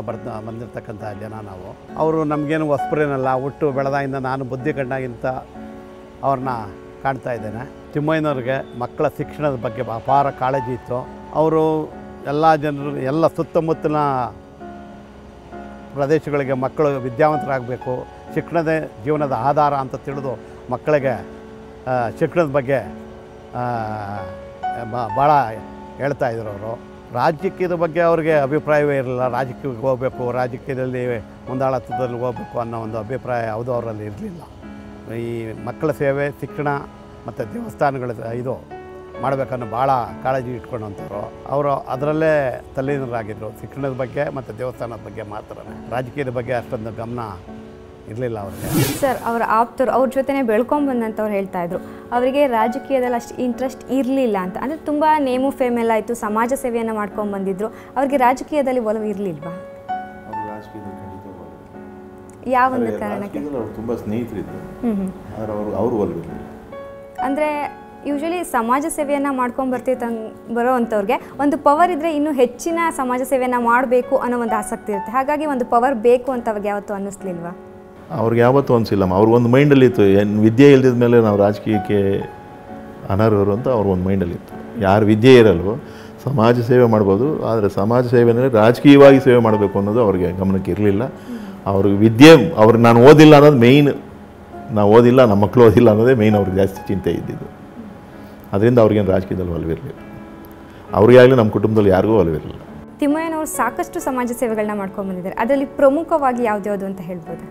ಬಂದಿರತಕ್ಕಂಥ ಜನ ನಾವು. ಅವರು ನಮಗೇನು ಹೊಸಬ್ರೇನಲ್ಲ, ಹುಟ್ಟು ಬೆಳೆದಾಗಿಂದ ನಾನು ಬುದ್ಧಿ ಕಂಡಾಗಿಂತ ಅವ್ರನ್ನ ಕಾಣ್ತಾ ಇದ್ದೇನೆ. ತಿಮ್ಮಯ್ಯನವ್ರಿಗೆ ಮಕ್ಕಳ ಶಿಕ್ಷಣದ ಬಗ್ಗೆ ಅಪಾರ ಕಾಳಜಿ ಇತ್ತು. ಅವರು ಎಲ್ಲ ಜನರು, ಎಲ್ಲ ಸುತ್ತಮುತ್ತಲಿನ ಪ್ರದೇಶಗಳಿಗೆ ಮಕ್ಕಳು ವಿದ್ಯಾವಂತರಾಗಬೇಕು, ಶಿಕ್ಷಣದೇ ಜೀವನದ ಆಧಾರ ಅಂತ ತಿಳಿದು ಮಕ್ಕಳಿಗೆ ಶಿಕ್ಷಣದ ಬಗ್ಗೆ ಭಾಳ ಹೇಳ್ತಾಯಿದ್ರು. ಅವರು ರಾಜಕೀಯದ ಬಗ್ಗೆ ಅವ್ರಿಗೆ ಅಭಿಪ್ರಾಯವೇ ಇರಲಿಲ್ಲ. ರಾಜಕೀಯಕ್ಕೆ ಹೋಗಬೇಕು, ರಾಜಕೀಯದಲ್ಲಿ ಮುಂದಾಳತ್ವದಲ್ಲಿ ಹೋಗಬೇಕು ಅನ್ನೋ ಒಂದು ಅಭಿಪ್ರಾಯ ಯಾವುದೂ ಅವರಲ್ಲಿ ಇರಲಿಲ್ಲ. ಈ ಮಕ್ಕಳ ಸೇವೆ, ಶಿಕ್ಷಣ ಮತ್ತು ದೇವಸ್ಥಾನಗಳ ಇದು ಮಾಡಬೇಕನ್ನೋ ಭಾಳ ಕಾಳಜಿ ಇಟ್ಕೊಂಡಂಥವ್ರು. ಅವರು ಅದರಲ್ಲೇ ತಲ್ಲೀನರಾಗಿದ್ದರು. ಶಿಕ್ಷಣದ ಬಗ್ಗೆ ಮತ್ತು ದೇವಸ್ಥಾನದ ಬಗ್ಗೆ ಮಾತ್ರ, ರಾಜಕೀಯದ ಬಗ್ಗೆ ಅಷ್ಟೊಂದು ಗಮನ ಇರಲಿಲ್ಲ ಅವ್ರಿಗೆ. ಸರ್, ಅವರ ಆಪ್ತರು ಅವ್ರ ಜೊತೆನೇ ಬೆಳ್ಕೊಂಬಂದಂಥವ್ರು ಹೇಳ್ತಾಯಿದ್ರು ಅವರಿಗೆ ರಾಜಕೀಯದಲ್ಲಿ ಅಷ್ಟು ಇಂಟ್ರೆಸ್ಟ್ ಇರಲಿಲ್ಲ ಅಂತ. ಅಂದರೆ ತುಂಬ ನೇಮು ಫೇಮ್ ಎಲ್ಲ ಆಯಿತು, ಸಮಾಜ ಸೇವೆಯನ್ನು ಮಾಡ್ಕೊಂಡು ಬಂದಿದ್ರು. ಅವ್ರಿಗೆ ರಾಜಕೀಯದಲ್ಲಿ ಒಲವು ಇರಲಿಲ್ವಾ? ಯಾವೊಂದು ಕಾರಣಕ್ಕೆ? ತುಂಬ ಸ್ನೇಹಿತರಿದ್ದರು, ಅವರು ಒಲವಿರಲಿಲ್ಲ. ಅಂದರೆ ಯೂಶ್ವಲಿ ಸಮಾಜ ಸೇವೆಯನ್ನು ಮಾಡ್ಕೊಂಡು ಬರೋ ಅಂಥವ್ರಿಗೆ ಒಂದು ಪವರ್ ಇದ್ದರೆ ಇನ್ನೂ ಹೆಚ್ಚಿನ ಸಮಾಜ ಸೇವೆಯನ್ನು ಮಾಡಬೇಕು ಅನ್ನೋ ಒಂದು ಆಸಕ್ತಿ ಇರುತ್ತೆ. ಹಾಗಾಗಿ ಒಂದು ಪವರ್ ಬೇಕು ಅಂತ ಅವಾಗ ಯಾವತ್ತೂ ಅನ್ನಿಸ್ಲಿಲ್ವಾ? ಅವ್ರಿಗೆ ಯಾವತ್ತೂ ಅನಿಸಿಲ್ಲಮ್ಮ. ಅವ್ರ ಒಂದು ಮೈಂಡಲ್ಲಿತ್ತು, ಏನು ವಿದ್ಯೆ ಇಲ್ದಿದ ಮೇಲೆ ನಾವು ರಾಜಕೀಯಕ್ಕೆ ಅನರ್ಹರು ಅಂತ ಅವ್ರ ಒಂದು ಮೈಂಡಲ್ಲಿತ್ತು. ಯಾರು ವಿದ್ಯೆ ಇರಲ್ವೋ ಸಮಾಜ ಸೇವೆ ಮಾಡ್ಬೋದು, ಆದರೆ ಸಮಾಜ ಸೇವೆಯಲ್ಲಿ ರಾಜಕೀಯವಾಗಿ ಸೇವೆ ಮಾಡಬೇಕು ಅನ್ನೋದು ಅವ್ರಿಗೆ ಗಮನಕ್ಕೆ ಇರಲಿಲ್ಲ. ಅವ್ರಿಗೆ ವಿದ್ಯೆ, ಅವ್ರಿಗೆ ನಾನು ಓದಿಲ್ಲ ಅನ್ನೋದು ಮೇಯ್ನ್, ನಾವು ಓದಿಲ್ಲ, ನಮ್ಮ ಮಕ್ಕಳು ಓದಿಲ್ಲ ಅನ್ನೋದೇ ಮೇಯ್ನ್ ಅವ್ರಿಗೆ ಜಾಸ್ತಿ ಚಿಂತೆ ಇದ್ದಿದ್ದು. ಅದರಿಂದ ಅವ್ರಿಗೇನು ರಾಜಕೀಯದಲ್ಲಿ ಒಲವಿರಲಿಲ್ಲ. ಅವ್ರಿಗೆ ಆಗಲಿ ನಮ್ಮ ಕುಟುಂಬದಲ್ಲಿ ಯಾರಿಗೂ ಒಲವಿರಲಿಲ್ಲ. ತಿಮ್ಮಯ್ಯನವರು ಸಾಕಷ್ಟು ಸಮಾಜ ಸೇವೆಗಳನ್ನ ಮಾಡ್ಕೊಂಡು ಬಂದಿದ್ದಾರೆ. ಅದರಲ್ಲಿ ಪ್ರಮುಖವಾಗಿ ಯಾವ್ದ್ಯಾವುದು ಅಂತ ಹೇಳ್ಬೋದು?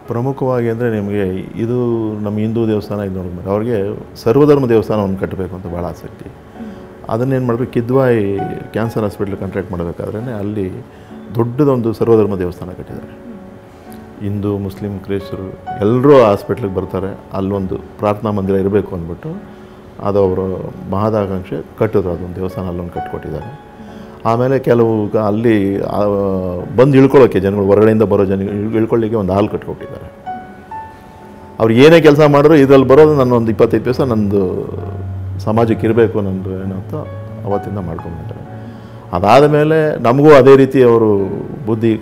ಪ್ರಮುಖವಾಗಿ ಅಂದರೆ ನಿಮಗೆ ಇದು ನಮ್ಮ ಹಿಂದೂ ದೇವಸ್ಥಾನ ಇದು ನೋಡಿದ್ರೆ ಅವ್ರಿಗೆ ಸರ್ವಧರ್ಮ ದೇವಸ್ಥಾನವನ್ನು ಕಟ್ಟಬೇಕು ಅಂತ ಭಾಳ ಆಸಕ್ತಿ. ಅದನ್ನೇನು ಮಾಡಬೇಕು, ಕಿದ್ವಾಯಿ ಕ್ಯಾನ್ಸರ್ ಹಾಸ್ಪಿಟ್ಲ್ ಕಾಂಟ್ರಾಕ್ಟ್ ಮಾಡಬೇಕಾದ್ರೆ ಅಲ್ಲಿ ದೊಡ್ಡದೊಂದು ಸರ್ವಧರ್ಮ ದೇವಸ್ಥಾನ ಕಟ್ಟಿದ್ದಾರೆ. ಹಿಂದೂ, ಮುಸ್ಲಿಂ, ಕ್ರೈಸ್ತರು ಎಲ್ಲರೂ ಆ ಹಾಸ್ಪಿಟ್ಲಿಗೆ ಬರ್ತಾರೆ. ಅಲ್ಲೊಂದು ಪ್ರಾರ್ಥನಾ ಮಂದಿರ ಇರಬೇಕು ಅಂದ್ಬಿಟ್ಟು ಅದು ಅವರು ಮಹದಾಕಾಂಕ್ಷೆ ಕಟ್ಟಿದ್ರು. ಅದೊಂದು ದೇವಸ್ಥಾನ ಅಲ್ಲೊಂದು ಕಟ್ಟಿಕೊಟ್ಟಿದ್ದಾರೆ. ಆಮೇಲೆ ಕೆಲವು ಅಲ್ಲಿ ಬಂದು ಇಳ್ಕೊಳ್ಳೋಕ್ಕೆ ಜನಗಳು, ಹೊರಗಡೆಯಿಂದ ಬರೋ ಜನಗಳು ಇಳ್ಕೊಳ್ಳಿಕ್ಕೆ ಒಂದು ಹಾಲ್ ಕಟ್ಕೊಟ್ಟಿದ್ದಾರೆ. ಅವ್ರು ಏನೇ ಕೆಲಸ ಮಾಡಿದ್ರು ಇದರಲ್ಲಿ ಬರೋದು ನನ್ನೊಂದು 25 ಪೈಸೆ ನಂದು ಸಮಾಜಕ್ಕೆ ಇರಬೇಕು ನಂದು ಏನು ಅಂತ ಅವತ್ತಿಂದ ಮಾಡ್ಕೊಂಡಿದ್ದಾರೆ. ಅದಾದ ಮೇಲೆ ನಮಗೂ ಅದೇ ರೀತಿ ಅವರು ಬುದ್ಧಿ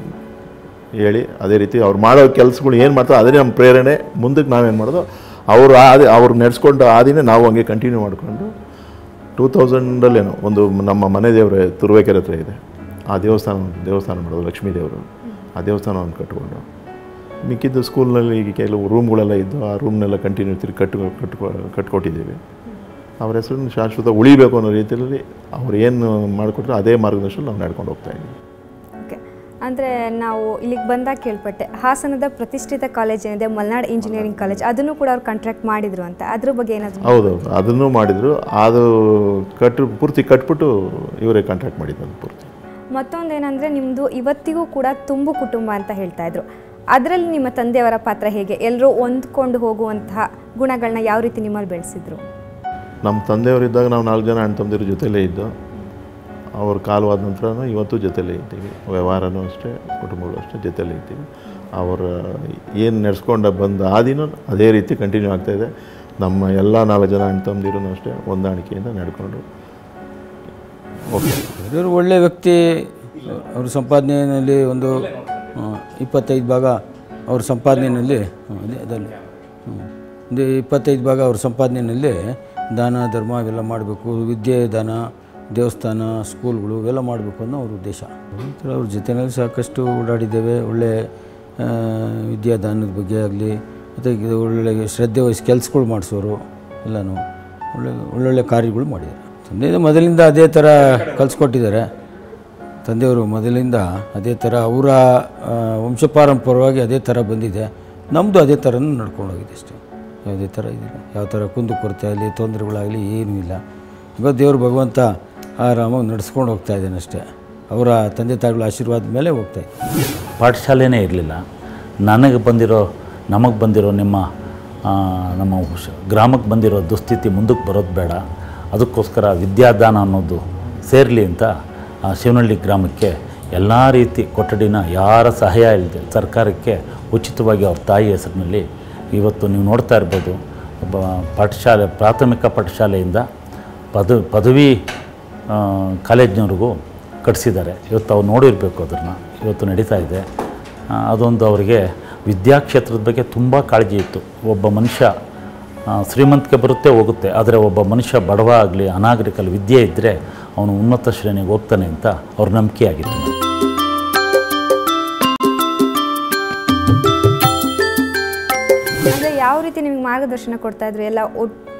ಹೇಳಿ, ಅದೇ ರೀತಿ ಅವ್ರು ಮಾಡೋ ಕೆಲಸಗಳು ಏನು ಮಾಡ್ತಾರೆ ಅದೇ ನಮ್ಮ ಪ್ರೇರಣೆ. ಮುಂದಕ್ಕೆ ನಾವೇನು ಮಾಡೋದು ಅವ್ರು ನಡೆಸ್ಕೊಂಡು ಆದಿನೇ ನಾವು ಹಂಗೆ ಕಂಟಿನ್ಯೂ ಮಾಡಿಕೊಂಡು 2000 ಒಂದು ನಮ್ಮ ಮನೆ ದೇವರೇ ತುರುವೇಕೆರೆ ಹತ್ರ ಇದೆ, ಆ ದೇವಸ್ಥಾನ ಮಾಡೋದು, ಲಕ್ಷ್ಮೀ ದೇವರು, ಆ ದೇವಸ್ಥಾನವನ್ನು ಕಟ್ಕೊಂಡು ಮಿಕ್ಕಿದ್ದು ಸ್ಕೂಲ್ನಲ್ಲಿ ಕೆಲವು ರೂಮ್ಗಳೆಲ್ಲ ಇದ್ದು ಆ ರೂಮ್ನೆಲ್ಲ ಕಂಟಿನ್ಯೂ ತಿರುಗಿ ಕಟ್ಕೊಟ್ಟಿದ್ದೀವಿ. ಅವ್ರ ಹೆಸರನ್ನು ಶಾಶ್ವತ ಉಳಿಬೇಕು ಅನ್ನೋ ರೀತಿಯಲ್ಲಿ ಅವ್ರು ಏನು ಮಾಡಿಕೊಟ್ರೆ ಅದೇ ಮಾರ್ಗದರ್ಶನ ನಾವು ನಡ್ಕೊಂಡು ಹೋಗ್ತಾಯಿದ್ದೀವಿ. ಓಕೆ, ಅಂದರೆ ನಾವು ಇಲ್ಲಿಗೆ ಬಂದಾಗ ಕೇಳ್ಪಟ್ಟೆ ಹಾಸನದ ಪ್ರತಿಷ್ಠಿತ ಕಾಲೇಜ್ ಏನಿದೆ ಮಲ್ನಾಡ್ ಇಂಜಿನಿಯರಿಂಗ್ ಕಾಲೇಜ್, ಅದನ್ನು ಕೂಡ ಅವ್ರು ಕಾಂಟ್ರಾಕ್ಟ್ ಮಾಡಿದರು ಅಂತ. ಅದ್ರ ಬಗ್ಗೆ ಏನಾದರೂ? ಹೌದೌದು, ಅದನ್ನು ಮಾಡಿದರು. ಅದು ಪೂರ್ತಿ ಕಟ್ಬಿಟ್ಟು ಇವರೇ ಕಾಂಟ್ರಾಕ್ಟ್ ಮಾಡಿದ್ದು ಪೂರ್ತಿ. ಮತ್ತೊಂದೇನೆಂದರೆ ನಿಮ್ಮದು ಇವತ್ತಿಗೂ ಕೂಡ ತುಂಬು ಕುಟುಂಬ ಅಂತ ಹೇಳ್ತಾಯಿದ್ರು. ಅದರಲ್ಲಿ ನಿಮ್ಮ ತಂದೆಯವರ ಪಾತ್ರ ಹೇಗೆ? ಎಲ್ಲರೂ ಹೊಂದ್ಕೊಂಡು ಹೋಗುವಂತಹ ಗುಣಗಳನ್ನ ಯಾವ ರೀತಿ ನಿಮ್ಮಲ್ಲಿ ಬೆಳೆಸಿದ್ರು? ನಮ್ಮ ತಂದೆಯವರಿದ್ದಾಗ ನಾವು 4 ಜನ ಅಣ್ಣ ತಮ್ಮದಿರ ಜೊತೆಲೇ ಇದ್ದು, ಅವ್ರ ಕಾಲವಾದ ನಂತರ ಇವತ್ತು ಜೊತೆಲೇ ಇದ್ದೀವಿ. ವ್ಯವಹಾರನೂ ಅಷ್ಟೇ, ಕುಟುಂಬಗಳು ಅಷ್ಟೇ ಜೊತೆಲೇ ಇದ್ದೀವಿ. ಅವರ ಏನು ನಡೆಸ್ಕೊಂಡು ಬಂದ ಆದಿನೂ ಅದೇ ರೀತಿ ಕಂಟಿನ್ಯೂ ಆಗ್ತಾಯಿದೆ. ನಮ್ಮ ಎಲ್ಲ 4 ಜನ ಅಣ್ಣ ತಮ್ಮದಿರೂ ಅಷ್ಟೇ ಹೊಂದಾಣಿಕೆಯಿಂದ ನಡ್ಕೊಂಡು ಇವರು ಒಳ್ಳೆಯ ವ್ಯಕ್ತಿ. ಅವ್ರ ಸಂಪಾದನೆಯಲ್ಲಿ ಒಂದು 25 ಭಾಗ ಅವ್ರ ಸಂಪಾದನೆಯಲ್ಲಿ ಅದರಲ್ಲಿ ಒಂದು 25 ಭಾಗ ಅವ್ರ ಸಂಪಾದನೆಯಲ್ಲಿ ದಾನ ಧರ್ಮ ಇವೆಲ್ಲ ಮಾಡಬೇಕು. ವಿದ್ಯೆ ದಾನ ದೇವಸ್ಥಾನ, ಸ್ಕೂಲ್ಗಳು ಇವೆಲ್ಲ ಮಾಡಬೇಕು ಅನ್ನೋ ಅವ್ರ ಉದ್ದೇಶ. ಅವ್ರ ಜೊತೆಯಲ್ಲಿ ಸಾಕಷ್ಟು ಓಡಾಡಿದ್ದೇವೆ. ಒಳ್ಳೆ ವಿದ್ಯಾದಾನದ ಬಗ್ಗೆ ಆಗಲಿ, ಮತ್ತು ಒಳ್ಳೆ ಶ್ರದ್ಧೆ ವಹಿಸಿ ಕೆಲಸಗಳು ಮಾಡಿಸೋರು ಎಲ್ಲನೂ ಒಳ್ಳೊಳ್ಳೆ ಕಾರ್ಯಗಳು ಮಾಡಿದ್ದಾರೆ. ತಂದೆ ಮೊದಲಿಂದ ಅದೇ ಥರ ಕಲಿಸ್ಕೊಟ್ಟಿದ್ದಾರೆ. ತಂದೆಯವರು ಮೊದಲಿಂದ ಅದೇ ಥರ ಅವರ ವಂಶಪಾರಂಪರ್ಯವಾಗಿ ಅದೇ ಥರ ಬಂದಿದೆ. ನಮ್ಮದು ಅದೇ ಥರನೂ ನಡ್ಕೊಂಡೋಗಿದೆ ಅಷ್ಟೇ. ಯಾವುದೇ ಥರ ಇದಿಲ್ಲ, ಯಾವ ಥರ ಕುಂದುಕೊರತೆ ಆಗಲಿ, ತೊಂದರೆಗಳಾಗಲಿ ಏನೂ ಇಲ್ಲ. ಇವತ್ತು ದೇವರು ಭಗವಂತ ಆರಾಮಾಗಿ ನಡೆಸ್ಕೊಂಡು ಹೋಗ್ತಾ ಇದ್ದಾನೆ ಅಷ್ಟೇ. ಅವರ ತಂದೆ ತಾಯಿಗಳ ಆಶೀರ್ವಾದ ಮೇಲೆ ಹೋಗ್ತಾಯಿದ್ದೆ. ಪಾಠಶಾಲೆನೇ ಇರಲಿಲ್ಲ. ನಮಗೆ ಬಂದಿರೋ ನಮ್ಮ ಗ್ರಾಮಕ್ಕೆ ಬಂದಿರೋ ದುಸ್ಥಿತಿ ಮುಂದಕ್ಕೆ ಬರೋದು ಬೇಡ, ಅದಕ್ಕೋಸ್ಕರ ವಿದ್ಯಾದಾನ ಅನ್ನೋದು ಸೇರಲಿ ಅಂತ ಶಿವನಹಳ್ಳಿ ಗ್ರಾಮಕ್ಕೆ ಎಲ್ಲ ರೀತಿ ಕೊಠಡಿನ ಯಾರ ಸಹಾಯ ಇಲ್ಲದೆ ಸರ್ಕಾರಕ್ಕೆ ಉಚಿತವಾಗಿ ಅವ್ರ ತಾಯಿ ಹೆಸರಿನಲ್ಲಿ ಇವತ್ತು ನೀವು ನೋಡ್ತಾ ಇರ್ಬೋದು. ಪಾಠಶಾಲೆ, ಪ್ರಾಥಮಿಕ ಪಾಠಶಾಲೆಯಿಂದ ಪದವಿ ಕಾಲೇಜಿನವ್ರಿಗೂ ಕಟ್ಟಿಸಿದ್ದಾರೆ. ಇವತ್ತು ಅವ್ರು ನೋಡಿರಬೇಕು, ಅದನ್ನು ಇವತ್ತು ನಡೀತಾ ಇದೆ. ಅದೊಂದು ಅವರಿಗೆ ವಿದ್ಯಾಕ್ಷೇತ್ರದ ಬಗ್ಗೆ ತುಂಬ ಕಾಳಜಿ ಇತ್ತು. ಒಬ್ಬ ಮನುಷ್ಯ ಶ್ರೀಮಂತಿಕೆ ಬರುತ್ತೆ ಹೋಗುತ್ತೆ, ಆದರೆ ಒಬ್ಬ ಮನುಷ್ಯ ಬಡವ ಆಗಲಿ ಅನಾಗರಿಕಲ್ಲಿ ವಿದ್ಯೆ ಇದ್ದರೆ ಅವನು ಉನ್ನತ ಶ್ರೇಣಿಗೆ ಹೋಗ್ತಾನೆ ಅಂತ ಅವ್ರ ನಂಬಿಕೆ ಆಗಿತ್ತು. ಅಂದರೆ ಯಾವ ರೀತಿ ನಿಮಗೆ ಮಾರ್ಗದರ್ಶನ ಕೊಡ್ತಾ ಇದ್ರು? ಎಲ್ಲ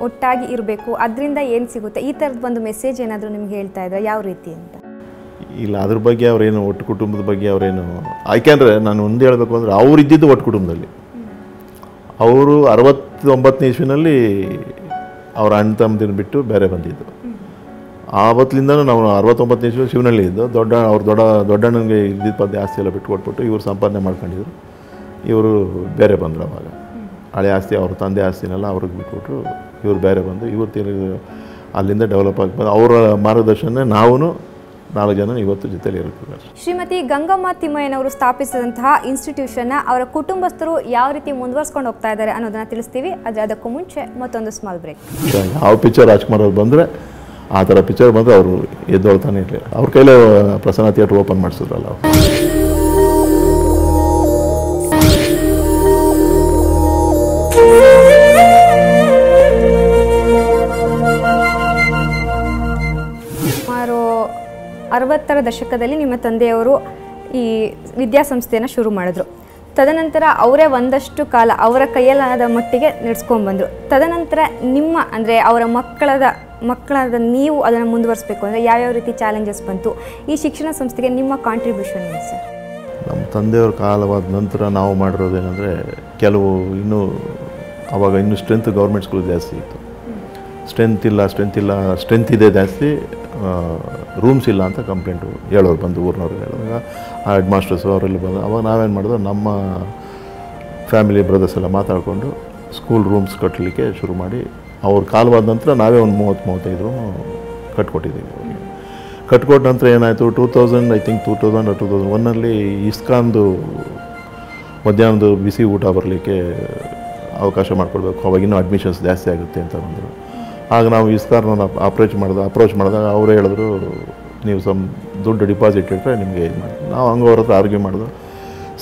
ಒಟ್ಟಾಗಿ ಇರಬೇಕು, ಅದರಿಂದ ಏನು ಸಿಗುತ್ತೆ, ಈ ಥರದ್ದು ಒಂದು ಮೆಸೇಜ್ ಏನಾದರೂ ನಿಮ್ಗೆ ಹೇಳ್ತಾ ಇದ್ರೆ ಯಾವ ರೀತಿ ಅಂತ? ಇಲ್ಲ, ಅದ್ರ ಬಗ್ಗೆ ಅವರೇನು ಒಟ್ಟು ಕುಟುಂಬದ ಬಗ್ಗೆ ಅವರೇನು, ಯಾಕೆಂದರೆ ನಾನು ಒಂದು ಹೇಳಬೇಕು ಅಂದರೆ ಅವ್ರು ಇದ್ದಿದ್ದು ಒಟ್ಟು ಕುಟುಂಬದಲ್ಲಿ. ಅವರು 69ನೇ ಇಸ್ವಿನಲ್ಲಿ ಅವ್ರ ಅಣ್ಣ ತಮ್ಮದಿನ ಬಿಟ್ಟು ಬೇರೆ ಬಂದಿದ್ದು. ಆವತ್ತಿಂದನೂ ನಾವು 69ನೇ ಇಸ್ವಿ ಶಿವನಹಳ್ಳಿ ಇದ್ದು. ದೊಡ್ಡಣ್ಣನಿಗೆ ಇದ್ದಿದ್ದ ಪದ್ಯ ಆಸ್ತಿ ಎಲ್ಲ ಬಿಟ್ಟು ಕೊಟ್ಬಿಟ್ಟು ಇವರು ಸಂಪಾದನೆ ಮಾಡ್ಕೊಂಡಿದ್ರು. ಇವರು ಬೇರೆ ಬಂದರು. ಅವಾಗ ಹಳೆ ಆಸ್ತಿ, ಅವ್ರ ತಂದೆ ಆಸ್ತಿನೆಲ್ಲ ಅವ್ರಿಗೆ ಬಿಟ್ಬಿಟ್ರು. ಇವರು ಬೇರೆ ಬಂದು ಇವರು ಅಲ್ಲಿಂದ ಡೆವಲಪ್ ಆಗಿ ಬಂದು ಅವರ ಮಾರ್ಗದರ್ಶನ ನಾವು 4 ಜನ ಇವತ್ತು ಜೊತೆಲಿ ಇರ್ತಾರೆ. ಶ್ರೀಮತಿ ಗಂಗಮ್ಮ ತಿಮ್ಮಯ್ಯನವರು ಸ್ಥಾಪಿಸಿದಂತಹ ಇನ್ಸ್ಟಿಟ್ಯೂಷನ್ನ ಅವರ ಕುಟುಂಬಸ್ಥರು ಯಾವ ರೀತಿ ಮುಂದುವರ್ಸ್ಕೊಂಡು ಹೋಗ್ತಾ ಇದ್ದಾರೆ ಅನ್ನೋದನ್ನ ತಿಳಿಸ್ತೀವಿ. ಆದರೆ ಅದಕ್ಕೂ ಮುಂಚೆ ಮತ್ತೊಂದು ಸ್ಮಾಲ್ ಬ್ರೇಕ್. ಯಾವ ಪಿಕ್ಚರ್ ರಾಜ್ಕುಮಾರ್ ಅವ್ರು ಬಂದರೆ ಆ ಥರ ಪಿಕ್ಚರ್ ಬಂದರೆ ಅವರು ಎದ್ದೊಳ್ತಾನೆ ಇರಲಿಲ್ಲ. ಅವ್ರ ಕೈಲೇ ಪ್ರಸನ್ನ ಥಿಯೇಟ್ರ್ ಓಪನ್ ಮಾಡಿಸಿದ್ರಲ್ಲ ಅವರು. ಸುಮಾರು 60ರ ದಶಕದಲ್ಲಿ ನಿಮ್ಮ ತಂದೆಯವರು ಈ ವಿದ್ಯಾಸಂಸ್ಥೆಯನ್ನು ಶುರು ಮಾಡಿದ್ರು. ತದನಂತರ ಅವರೇ ಒಂದಷ್ಟು ಕಾಲ ಅವರ ಕೈಯಲ್ಲಾದ ಮಟ್ಟಿಗೆ ನಡೆಸ್ಕೊಂಡ್ಬಂದರು. ತದನಂತರ ನಿಮ್ಮ ಅಂದರೆ ಅವರ ಮಕ್ಕಳಾದ ನೀವು ಅದನ್ನು ಮುಂದುವರಿಸಬೇಕು ಅಂದರೆ ಯಾವ್ಯಾವ ರೀತಿ ಚಾಲೆಂಜಸ್ ಬಂತು? ಈ ಶಿಕ್ಷಣ ಸಂಸ್ಥೆಗೆ ನಿಮ್ಮ ಕಾಂಟ್ರಿಬ್ಯೂಷನ್ ಏನು ಸರ್? ನಮ್ಮ ತಂದೆಯವ್ರ ಕಾಲವಾದ ನಂತರ ನಾವು ಮಾಡಿರೋದೇನೆಂದರೆ, ಕೆಲವು ಆವಾಗ ಇನ್ನೂ ಸ್ಟ್ರೆಂತ್ ಗೌರ್ಮೆಂಟ್ ಸ್ಕೂಲ್ ಜಾಸ್ತಿ ಇತ್ತು. ಸ್ಟ್ರೆಂತ್ ಇದೆ ಜಾಸ್ತಿ, ರೂಮ್ಸ್ ಇಲ್ಲ ಅಂತ ಕಂಪ್ಲೇಂಟು ಹೇಳೋರು ಬಂದು ಊರಿನವ್ರಿಗೆ ಹೇಳಿದಾಗ ಆ ಹೆಡ್ ಮಾಸ್ಟರ್ಸು ಅವರೆಲ್ಲ ಬಂದು ಅವಾಗ ನಾವೇನು ಮಾಡಿದ್ರು, ನಮ್ಮ ಫ್ಯಾಮಿಲಿ ಬ್ರದರ್ಸ್ ಎಲ್ಲ ಮಾತಾಡಿಕೊಂಡು ಸ್ಕೂಲ್ ರೂಮ್ಸ್ ಕಟ್ಟಲಿಕ್ಕೆ ಶುರು ಮಾಡಿ ಅವ್ರ ಕಾಲವಾದ ನಂತರ ನಾವೇ ಒಂದು 30-35 ರೂಮ್ ಕಟ್ಕೊಟ್ಟಿದ್ದೀವಿ ಅವ್ರಿಗೆ. ಕಟ್ಕೊಟ್ಟ ನಂತರ ಏನಾಯಿತು, 2001ನಲ್ಲಿ ಇಸ್ಕಾನ್ದು ಮಧ್ಯಾಹ್ನದ ಬಿಸಿ ಊಟ ಬರಲಿಕ್ಕೆ ಅವಕಾಶ ಮಾಡಿಕೊಡ್ಬೇಕು, ಅವಾಗಿನ್ನೂ ಅಡ್ಮಿಷನ್ಸ್ ಜಾಸ್ತಿ ಆಗುತ್ತೆ ಅಂತ ಬಂದರು. ಆಗ ನಾವು ಇಸ್ಕಾರ್ನ ಅಪ್ರೋಚ್ ಮಾಡಿದಾಗ ಅವರೇ ಹೇಳಿದ್ರು, ನೀವು ದುಡ್ಡು ಡಿಪಾಸಿಟ್ ಇಟ್ಟರೆ ನಿಮಗೆ ಇದು ಮಾಡಿ. ನಾವು ಹಂಗೆ ಅವ್ರ ಹತ್ರ ಆರ್ಗ್ಯೂ ಮಾಡಿದ್ರು,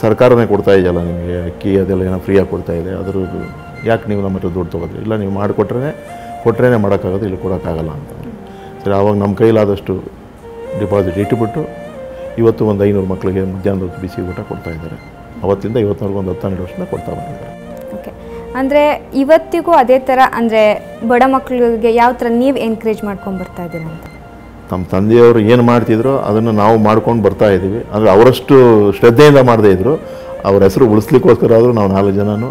ಸರ್ಕಾರನೇ ಕೊಡ್ತಾ ಇದೆಯಲ್ಲ ನಿಮಗೆ ಅಕ್ಕಿ ಅದೆಲ್ಲ ಏನೋ ಫ್ರೀಯಾಗಿ ಕೊಡ್ತಾ ಇದೆ, ಅದ್ರದ್ದು ಯಾಕೆ ನೀವು ನಮ್ಮ ಹತ್ರ ದುಡ್ಡು ತೊಗೋದ್ರಿ? ಇಲ್ಲ, ನೀವು ಕೊಟ್ಟರೆ ಮಾಡೋಕ್ಕಾಗೋದು, ಇಲ್ಲ ಕೊಡೋಕ್ಕಾಗಲ್ಲ ಅಂತ. ಸರಿ, ಆವಾಗ ನಮ್ಮ ಕೈಲಾದಷ್ಟು ಡಿಪಾಸಿಟ್ ಇಟ್ಟುಬಿಟ್ಟು ಇವತ್ತು ಒಂದು 500 ಮಕ್ಕಳಿಗೆ ಮಧ್ಯಾಹ್ನದ ಬಿಸಿ ಊಟ ಕೊಡ್ತಾಯಿದ್ದಾರೆ. ಅವತ್ತಿಂದ ಇವತ್ತಿನವರೆಗೂ ಒಂದು 10-12 ವರ್ಷದಿಂದ ಕೊಡ್ತಾ ಬಂದಿದ್ದಾರೆ. ಓಕೆ, ಅಂದರೆ ಇವತ್ತಿಗೂ ಅದೇ ಥರ ಅಂದರೆ ಬಡ ಮಕ್ಕಳಿಗೆ ಯಾವ ಥರ ನೀವು ಎನ್ಕರೇಜ್ ಮಾಡ್ಕೊಂಡು ಬರ್ತಾ ಇದ್ದೀರಾ ಅಂತ? ನಮ್ಮ ತಂದೆಯವರು ಏನು ಮಾಡ್ತಿದ್ರು ಅದನ್ನು ನಾವು ಮಾಡ್ಕೊಂಡು ಬರ್ತಾ ಇದ್ದೀವಿ. ಅಂದರೆ ಅವರಷ್ಟು ಶ್ರದ್ಧೆಯಿಂದ ಮಾಡದೇ ಇದ್ದರು, ಅವ್ರ ಹೆಸರು ಉಳಿಸ್ಲಿಕ್ಕೋಸ್ಕರ ಆದರೂ ನಾವು 4 ಜನನೂ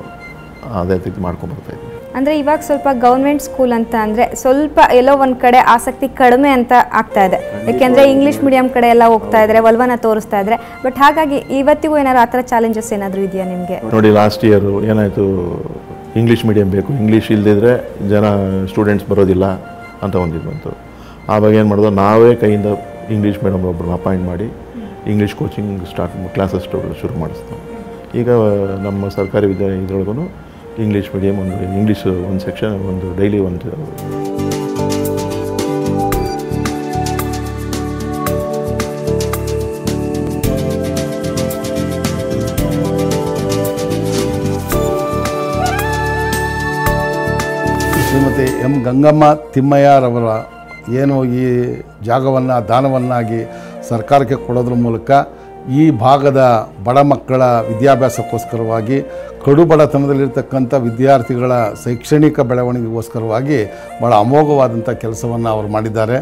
ಅದೇ ರೀತಿ ಮಾಡ್ಕೊಂಡು ಬರ್ತಾ ಇದ್ದೀವಿ. ಅಂದರೆ ಇವಾಗ ಸ್ವಲ್ಪ ಗೌರ್ಮೆಂಟ್ ಸ್ಕೂಲ್ ಅಂತ ಅಂದರೆ ಸ್ವಲ್ಪ ಎಲ್ಲೋ ಒಂದು ಕಡೆ ಆಸಕ್ತಿ ಕಡಿಮೆ ಅಂತ ಆಗ್ತಾ ಇದೆ. ಯಾಕೆಂದರೆ ಇಂಗ್ಲೀಷ್ ಮೀಡಿಯಂ ಕಡೆ ಎಲ್ಲ ಹೋಗ್ತಾ ಇದ್ದಾರೆ, ಒಲವನ್ನ ತೋರಿಸ್ತಾ ಇದ್ದಾರೆ. ಬಟ್ ಹಾಗಾಗಿ ಇವತ್ತಿಗೂ ಏನಾದ್ರು ಆ ಥರ ಚಾಲೆಂಜಸ್ ಏನಾದರೂ ಇದೆಯಾ ನಿಮಗೆ? ನೋಡಿ, ಲಾಸ್ಟ್ ಇಯರು ಏನಾಯಿತು, ಇಂಗ್ಲೀಷ್ ಮೀಡಿಯಂ ಬೇಕು, ಇಂಗ್ಲೀಷ್ ಇಲ್ಲದಿದ್ದರೆ ಸ್ಟೂಡೆಂಟ್ಸ್ ಬರೋದಿಲ್ಲ ಅಂತ ಒಂದಿದ್ದು ಬಂತು. ಆವಾಗ ಏನು ಮಾಡಿದ್ರು, ನಾವೇ ಕೈಯಿಂದ ಇಂಗ್ಲೀಷ್ ಮೀಡಿಯಮ್ ಒಬ್ಬರನ್ನ ಅಪಾಯಿಂಟ್ ಮಾಡಿ ಇಂಗ್ಲೀಷ್ ಕೋಚಿಂಗ್ ಕ್ಲಾಸಸ್ ಶುರು ಮಾಡಿಸ್ತು. ಈಗ ನಮ್ಮ ಸರ್ಕಾರಿ ಇದರೊಳಗೂ ಇಂಗ್ಲೀಷ್ ಮೀಡಿಯಮ್ ಇಂಗ್ಲೀಷ್ ಒಂದು ಸೆಕ್ಷನ್, ಒಂದು ಡೈಲಿ ಒಂದು ಶ್ರೀಮತಿ ಎಂ ಗಂಗಮ್ಮ ತಿಮ್ಮಯ್ಯರವರ ಏನು ಈ ಜಾಗವನ್ನು ದಾನವನ್ನಾಗಿ ಸರ್ಕಾರಕ್ಕೆ ಕೊಡೋದ್ರ ಮೂಲಕ ಈ ಭಾಗದ ಬಡ ಮಕ್ಕಳ ವಿದ್ಯಾಭ್ಯಾಸಕ್ಕೋಸ್ಕರವಾಗಿ ಕಡು ಬಡತನದಲ್ಲಿರ್ತಕ್ಕಂಥ ವಿದ್ಯಾರ್ಥಿಗಳ ಶೈಕ್ಷಣಿಕ ಬೆಳವಣಿಗೆಗೋಸ್ಕರವಾಗಿ ಭಾಳ ಅಮೋಘವಾದಂಥ ಕೆಲಸವನ್ನು ಅವರು ಮಾಡಿದ್ದಾರೆ.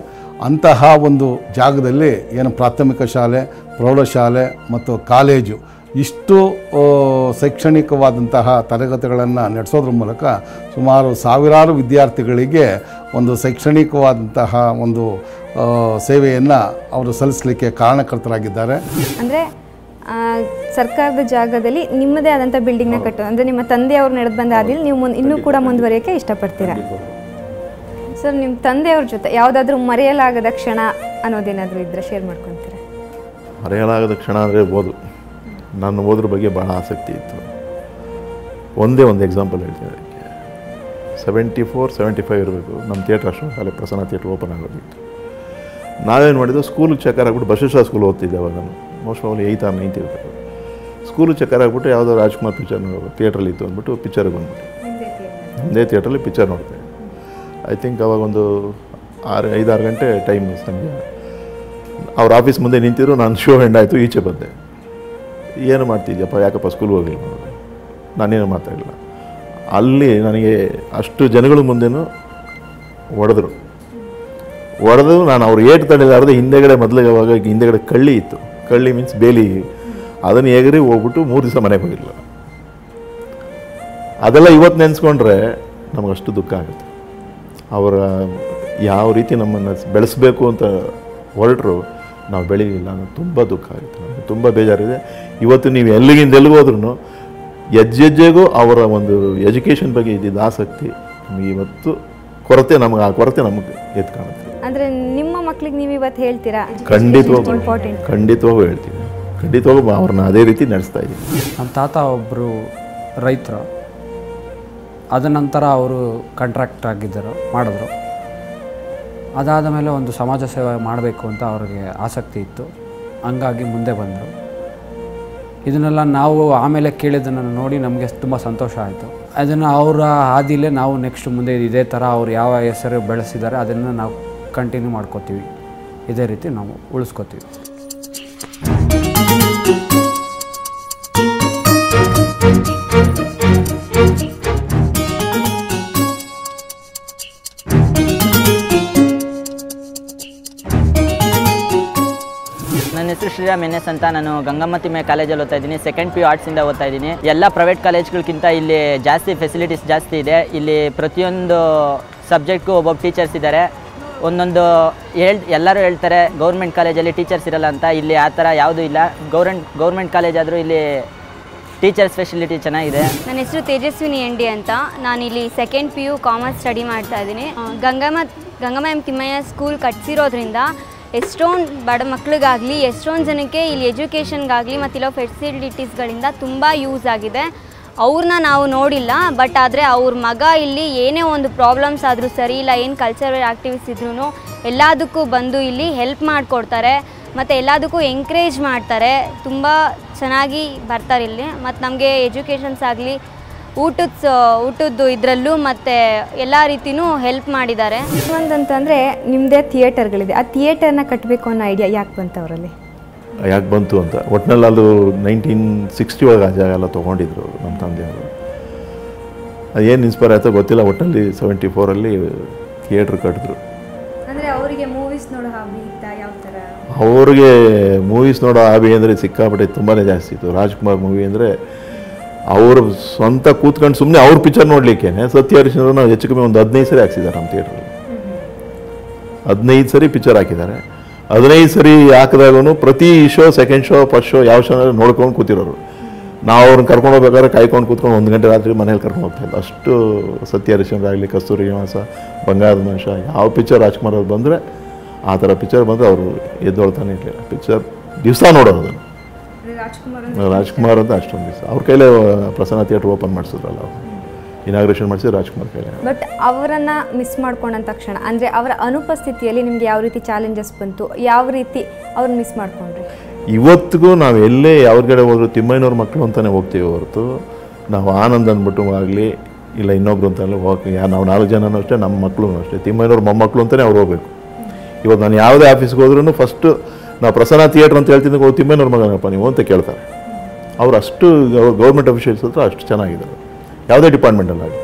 ಅಂತಹ ಒಂದು ಜಾಗದಲ್ಲಿ ಏನು ಪ್ರಾಥಮಿಕ ಶಾಲೆ, ಪ್ರೌಢಶಾಲೆ ಮತ್ತು ಕಾಲೇಜು ಇಷ್ಟು ಶೈಕ್ಷಣಿಕವಾದಂತಹ ತರಗತಿಗಳನ್ನು ನಡೆಸೋದ್ರ ಮೂಲಕ ಸುಮಾರು ಸಾವಿರಾರು ವಿದ್ಯಾರ್ಥಿಗಳಿಗೆ ಒಂದು ಶೈಕ್ಷಣಿಕವಾದಂತಹ ಒಂದು ಸೇವೆಯನ್ನು ಅವರು ಸಲ್ಲಿಸಲಿಕ್ಕೆ ಕಾರಣಕರ್ತರಾಗಿದ್ದಾರೆ. ಅಂದರೆ ಸರ್ಕಾರದ ಜಾಗದಲ್ಲಿ ನಿಮ್ಮದೇ ಆದಂಥ ಬಿಲ್ಡಿಂಗ್ನ ಕಟ್ಟೋದು, ಅಂದರೆ ನಿಮ್ಮ ತಂದೆಯವ್ರು ನಡೆದು ಬಂದ ಹಾದಿಯಲ್ಲಿ ನೀವು ಇನ್ನೂ ಕೂಡ ಮುಂದುವರಿಯೋಕ್ಕೆ ಇಷ್ಟಪಡ್ತೀರಾ? ಸರ್, ನಿಮ್ಮ ತಂದೆಯವ್ರ ಜೊತೆ ಯಾವುದಾದ್ರೂ ಮರೆಯಲಾಗದ ಕ್ಷಣ ಅನ್ನೋದೇನಾದರೂ ಇದ್ದರೆ ಶೇರ್ ಮಾಡ್ಕೊತೀರಾ? ಮರೆಯಲಾಗದ ಕ್ಷಣ ಅಂದರೆ ಓದು. ನಾನು ಓದ್ರ ಬಗ್ಗೆ ಭಾಳ ಆಸಕ್ತಿ ಇತ್ತು. ಒಂದೇ ಒಂದು ಎಕ್ಸಾಂಪಲ್ ಹೇಳ್ತೀನಿ ಅದಕ್ಕೆ. 74-75 ಇರಬೇಕು, ನಮ್ಮ ಥಿಯೇಟ್ರ್ ಅಷ್ಟೊಂದು ಪ್ರಸನ್ನ ಥಿಯೇಟ್ರ್ ಓಪನ್ ಆಗೋದಿತ್ತು. ನಾವೇನು ಮಾಡಿದ್ದು, ಸ್ಕೂಲಿಗೆ ಚಕ್ಕರ್ ಆಗ್ಬಿಟ್ಟು ಬಸವೇಶ್ವರ ಸ್ಕೂಲ್ ಓದ್ತಿದ್ದೆ ಅವಾಗ. ನಾನು ಮೋಸ್ಟ್ ಆಫ್ 8 or 9 ಇರಬೇಕು. ಸ್ಕೂಲಿಗೆ ಚಕ್ಕರ್ ಆಗ್ಬಿಟ್ಟು ಯಾವುದೋ ರಾಜ್ಕುಮಾರ್ ಪಿಕ್ಚರ್ ಥಿಯೇಟ್ರಲ್ಲಿ ಇತ್ತು ಅಂದ್ಬಿಟ್ಟು ಪಿಕ್ಚರ್ಗೆ ಬಂದ್ಬಿಟ್ಟು ಒಂದೇ ಥಿಯೇಟ್ರಲ್ಲಿ ಪಿಕ್ಚರ್ ನೋಡ್ತೇವೆ. ಐ ಥಿಂಕ್ ಅವಾಗ ಒಂದು 5-6 ಗಂಟೆ ಟೈಮ್ ಸಂಜೆ. ಅವ್ರ ಆಫೀಸ್ ಮುಂದೆ ನಿಂತಿದ್ರು, ನಾನು ಶೋ ಎಂಡ್ ಆಯಿತು, ಈಚೆ ಬಂದೆ. ಏನು ಮಾಡ್ತಿದ್ಯಪ್ಪ, ಯಾಕಪ್ಪ ಸ್ಕೂಲ್ಗೆ ಹೋಗಿಲ್ಲ? ನಾನೇನು ಮಾತಾಡಿಲ್ಲ. ಅಲ್ಲಿ ನನಗೆ ಅಷ್ಟು ಜನಗಳ ಮುಂದೆನೂ ಹೊಡೆದ್ರು. ನಾನು ಅವ್ರು ಏಟು ತಡೆಯಲಾರದೆ ಹಿಂದೆಗಡೆ ಮೊದಲಿಗೆ ಅವಾಗ ಹಿಂದೆಗಡೆ ಕಳ್ಳಿ ಇತ್ತು. ಕಳ್ಳಿ ಮೀನ್ಸ್ ಬೇಲಿ. ಅದನ್ನು ಎಗರಿ ಹೋಗ್ಬಿಟ್ಟು 3 ದಿವಸ ಮನೆಗೆ ಹೋಗಿಲ್ಲ. ಅದೆಲ್ಲ ಇವತ್ತು ನೆನೆಸ್ಕೊಂಡ್ರೆ ನಮಗಷ್ಟು ದುಃಖ ಆಗುತ್ತೆ. ಅವರ ಯಾವ ರೀತಿ ನಮ್ಮನ್ನು ಬೆಳೆಸಬೇಕು ಅಂತ ಹೊರಟರು, ನಾವು ಬೆಳೀಲಿಲ್ಲ ಅನ್ನೋದು ತುಂಬ ದುಃಖ ಆಗುತ್ತೆ. ನಮಗೆ ತುಂಬ ಬೇಜಾರಿದೆ. ಇವತ್ತು ನೀವು ಎಲ್ಲಿಗೆ ಹೋದ್ರೂ ಹೆಜ್ಜೆಗೂ ಅವರ ಒಂದು ಎಜುಕೇಷನ್ ಬಗ್ಗೆ ಇದ್ದಿದ್ದ ಆಸಕ್ತಿ ನಮಗೆ ಇವತ್ತು ಕೊರತೆ ನಮಗೆ ಎದ್ದು ಕಾಣುತ್ತೆ. ಅಂದರೆ ನಿಮ್ಮ ಮಕ್ಕಳಿಗೆ ನೀವು ಇವತ್ತು ಹೇಳ್ತೀರಾ? ಖಂಡಿತವಾಗೂ ಹೇಳ್ತೀನಿ. ಖಂಡಿತವಾಗೂ ಅವ್ರನ್ನ ಅದೇ ರೀತಿ ನಡೆಸ್ತಾ ಇದ್ದೀನಿ. ನಮ್ಮ ತಾತ ಒಬ್ಬರು ರೈತರು, ಅದ ನಂತರ ಅವರು ಕಾಂಟ್ರಾಕ್ಟ್ ಮಾಡಿದ್ರು. ಅದಾದ ಮೇಲೆ ಒಂದು ಸಮಾಜ ಸೇವೆ ಮಾಡಬೇಕು ಅಂತ ಅವ್ರಿಗೆ ಆಸಕ್ತಿ ಇತ್ತು. ಹಂಗಾಗಿ ಮುಂದೆ ಬಂದರು. ಇದನ್ನೆಲ್ಲ ನಾವು ಆಮೇಲೆ ಕೇಳಿದ್ದನ್ನು ನೋಡಿ ನಮಗೆ ತುಂಬ ಸಂತೋಷ ಆಯಿತು. ಅದನ್ನು ಅವರ ಹಾದಿಲೇ ನಾವು ನೆಕ್ಸ್ಟ್ ಮುಂದೆ ಇದೇ ಥರ ಅವ್ರು ಯಾವ ಹೆಸರು ಬೆಳೆಸಿದ್ದಾರೆ ಅದನ್ನು ನಾವು ಕಂಟಿನ್ಯೂ ಮಾಡ್ಕೋತೀವಿ. ಇದೇ ರೀತಿ ನಾವು ಉಳಿಸ್ಕೋತೀವಿ. ನನ್ನ ಹೆಸರು ಶ್ರೀರಾಮ್ ಎನ್ ಎಸ್ ಅಂತ. ನಾನು ಗಂಗಮ್ಮ ತಿಮ್ಮಯ್ಯ ಕಾಲೇಜಲ್ಲಿ ಓದ್ತಾ ಇದ್ದೀನಿ. ಸೆಕೆಂಡ್ PU ಆರ್ಟ್ಸಿಂದ ಓದ್ತಾ ಇದ್ದೀನಿ. ಎಲ್ಲ ಪ್ರೈವೇಟ್ ಕಾಲೇಜ್ಗಳಿಗಿಂತ ಇಲ್ಲಿ ಜಾಸ್ತಿ ಫೆಸಿಲಿಟೀಸ್ ಜಾಸ್ತಿ ಇದೆ. ಇಲ್ಲಿ ಪ್ರತಿಯೊಂದು ಸಬ್ಜೆಕ್ಟ್ಗೂ ಒಬ್ಬೊಬ್ಬ ಟೀಚರ್ಸ್ ಇದ್ದಾರೆ. ಒಂದೊಂದು ಎಲ್ಲರೂ ಹೇಳ್ತಾರೆ ಗೌರ್ಮೆಂಟ್ ಕಾಲೇಜಲ್ಲಿ ಟೀಚರ್ಸ್ ಇರಲ್ಲ ಅಂತ. ಇಲ್ಲಿ ಆ ಥರ ಯಾವುದೂ ಇಲ್ಲ. ಗೌರ್ಮೆಂಟ್ ಕಾಲೇಜ್ ಆದರೂ ಇಲ್ಲಿ ಟೀಚರ್ಸ್ ಫೆಸಿಲಿಟಿ ಚೆನ್ನಾಗಿದೆ. ನನ್ನ ಹೆಸರು ತೇಜಸ್ವಿನಿ ND ಅಂತ. ನಾನಿಲ್ಲಿ ಸೆಕೆಂಡ್ PU ಕಾಮರ್ಸ್ ಸ್ಟಡಿ ಮಾಡ್ತಾ ಇದ್ದೀನಿ. ಗಂಗಮ್ಮ ಎಂ ತಿಮ್ಮಯ್ಯ ಸ್ಕೂಲ್ ಕಟ್ಸಿರೋದ್ರಿಂದ ಎಷ್ಟೊಂದು ಬಡ ಮಕ್ಳಿಗಾಗಲಿ ಎಷ್ಟೊಂದು ಜನಕ್ಕೆ ಇಲ್ಲಿ ಎಜುಕೇಷನ್ಗಾಗಲಿ ಮತ್ತಿಲ್ಲ ಫೆಸಿಲಿಟೀಸ್ಗಳಿಂದ ತುಂಬ ಯೂಸ್ ಆಗಿದೆ. ಅವ್ರನ್ನ ನಾವು ನೋಡಿಲ್ಲ, ಬಟ್ ಆದರೆ ಅವ್ರ ಮಗ ಇಲ್ಲಿ ಏನೇ ಒಂದು ಪ್ರಾಬ್ಲಮ್ಸ್ ಆದರೂ ಸರಿ ಇಲ್ಲ, ಏನು ಕಲ್ಚರಲ್ ಆ್ಯಕ್ಟಿವಿಟೀಸ್ ಇದ್ರೂ ಎಲ್ಲದಕ್ಕೂ ಬಂದು ಇಲ್ಲಿ ಹೆಲ್ಪ್ ಮಾಡಿಕೊಡ್ತಾರೆ ಮತ್ತು ಎಲ್ಲದಕ್ಕೂ ಎಂಕರೇಜ್ ಮಾಡ್ತಾರೆ. ತುಂಬ ಚೆನ್ನಾಗಿ ಬರ್ತಾರೆ ಇಲ್ಲಿ. ಮತ್ತು ನಮಗೆ ಎಜುಕೇಷನ್ಸ್ ಆಗಲಿ ಊಟದ್ದು ಇದರಲ್ಲೂ ಮತ್ತು ಎಲ್ಲ ರೀತಿಯೂ ಹೆಲ್ಪ್ ಮಾಡಿದ್ದಾರೆ. ಒಂದಂತಂದರೆ ನಿಮ್ಮದೇ ಥಿಯೇಟರ್ಗಳಿದೆ. ಆ ಥಿಯೇಟರ್ನ ಕಟ್ಟಬೇಕು ಅನ್ನೋ ಐಡಿಯಾ ಯಾಕೆ ಬಂತು ಅವರಲ್ಲಿ? ಯಾಕೆ ಬಂತು ಅಂತ ಒಟ್ಟಿನಲ್ಲಿ ಅದು 1960 ಒಳಗೆ ಆ ಜಾಗ ಎಲ್ಲ ತೊಗೊಂಡಿದ್ರು ನಮ್ಮ ತಂದೆಯವರು. ಅದೇನು ಇನ್ಸ್ಪೈರ್ ಆಯಿತೋ ಗೊತ್ತಿಲ್ಲ. ಒಟ್ಟಿನಲ್ಲಿ 74 ಥಿಯೇಟ್ರ್ ಕಟ್ಟಿದ್ರು. ಅಂದರೆ ಅವರಿಗೆ ಮೂವೀಸ್ ನೋಡೋ ಹಾಬಿ ಇತ್ತಾ? ಯಾವ ಥರ? ಅವ್ರಿಗೆ ಮೂವೀಸ್ ನೋಡೋ ಹಾಬಿ ಅಂದರೆ ಸಿಕ್ಕಾಪಟ್ಟೆ ತುಂಬಾ ಜಾಸ್ತಿ ಇತ್ತು. ರಾಜ್ಕುಮಾರ್ ಮೂವಿ ಅಂದರೆ ಅವರು ಸ್ವಂತ ಕೂತ್ಕೊಂಡು ಸುಮ್ಮನೆ ಅವ್ರ ಪಿಕ್ಚರ್ ನೋಡಲಿಕ್ಕೆ ಸತ್ಯ ಹರಿಶ್ಚಂದ್ರನ ಹೆಚ್ಚು ಕಮ್ಮಿ ಒಂದು 15 ಸರಿ ಹಾಕ್ಸಿದ್ದಾರೆ ನಮ್ಮ ಥಿಯೇಟ್ರಲ್ಲಿ. 15 ಸರಿ ಪಿಕ್ಚರ್ ಹಾಕಿದ್ದಾರೆ. 15 ಸರಿ ಹಾಕಿದಾಗೂ ಪ್ರತಿ show, second show, first show ಯಾವ ಶೋ ನೋಡ್ಕೊಂಡು ಕೂತಿರೋರು. ನಾವು ಅವ್ರನ್ನ ಕರ್ಕೊಂಡು ಹೋಗ್ಬೇಕಾದ್ರೆ ಕಾಯ್ಕೊಂಡು ಕೂತ್ಕೊಂಡು 1 ಗಂಟೆ ರಾತ್ರಿ ಮನೇಲಿ ಕರ್ಕೊಂಡು ಹೋಗ್ತಾಯಿಲ್ಲ. ಅಷ್ಟು ಸತ್ಯ ಹರಿಶ್ಚಂದ್ರ ಆಗಲಿ, ಕಸ್ತೂರಿ ನಿವಾಸ, ಬಂಗಾರದ ಮನುಷ್ಯ, ಯಾವ ಪಿಕ್ಚರ್ ರಾಜ್ಕುಮಾರ್ ಅವ್ರು ಬಂದರೆ ಆ ಥರ ಪಿಕ್ಚರ್ ಬಂದರೆ ಅವರು ಎದ್ದೊಳ್ತಾನೆ ಇರಲಿಲ್ಲ. ಪಿಕ್ಚರ್ ದಿವಸ ನೋಡೋದು ಅದನ್ನು. ರಾಜ್ಕುಮಾರ್ ಅಂತ ಅಷ್ಟೊಂದು ದಿವಸ ಅವ್ರ ಕೈಲೇ ಪ್ರಸನ್ನ ಥಿಯೇಟ್ರ್ ಓಪನ್ ಮಾಡಿಸಿದ್ರಲ್ಲ, ಅವರು ಇನಾಗ್ರೇಷನ್ ಮಾಡಿಸಿದ್ರು ರಾಜ್ಕುಮಾರ್ ಕೈಲೇ. ಬಟ್ ಅವರನ್ನು ಮಿಸ್ ಮಾಡ್ಕೊಂಡಂಥ ತಕ್ಷಣ ಅಂದರೆ ಅವರ ಅನುಪಸ್ಥಿತಿಯಲ್ಲಿ ನಿಮಗೆ ಯಾವ ರೀತಿ ಚಾಲೆಂಜಸ್ ಬಂತು? ಯಾವ ರೀತಿ ಅವ್ರನ್ನ ಮಿಸ್ ಮಾಡ್ಕೊಂಡ್ರಿ? ಇವತ್ತಿಗೂ ನಾವು ಎಲ್ಲೇ ಯಾವ್ಗಡೆ ಹೋದ್ರು ತಿಮ್ಮಯ್ಯನವ್ರ ಮಕ್ಕಳು ಅಂತಲೇ ಹೋಗ್ತೀವಿ ಹೊರತು ನಾವು ಆನಂದ್ ಅಂದ್ಬಿಟ್ಟು ಆಗಲಿ ಇಲ್ಲ ಇನ್ನೊಬ್ರು ಅಂತಲೇ ಹೋಗಿ ನಾವು 4 ಜನನೂ ಅಷ್ಟೇ, ನಮ್ಮ ಮಕ್ಕಳು ಅಷ್ಟೇ ತಿಮ್ಮಯ್ಯನವ್ರ ಮೊಮ್ಮಕ್ಕಳು ಅಂತಲೇ ಅವ್ರು ಹೋಗ್ಬೇಕು. ಇವತ್ತು ನಾನು ಯಾವುದೇ ಆಫೀಸ್ಗೆ ಹೋದ್ರೂ ಫಸ್ಟು ನಾವು ಪ್ರಸನ್ನ ಥಿಯೇಟ್ರ್ ಅಂತ ಹೇಳ್ತಿದ್ದ ತಿಮ್ಮೇನವ್ರ ಮಗನಪ್ಪ ನೀವು ಅಂತ ಕೇಳ್ತಾರೆ. ಅವ್ರು ಅಷ್ಟು ಗೌರ್ಮೆಂಟ್ ಅಫಿಷಿಯಲ್ಸ್ ಹತ್ರ ಅಷ್ಟು ಚೆನ್ನಾಗಿದ್ದಾರೆ ಯಾವುದೇ ಡಿಪಾರ್ಟ್ಮೆಂಟಲ್ಲಾಗಿ.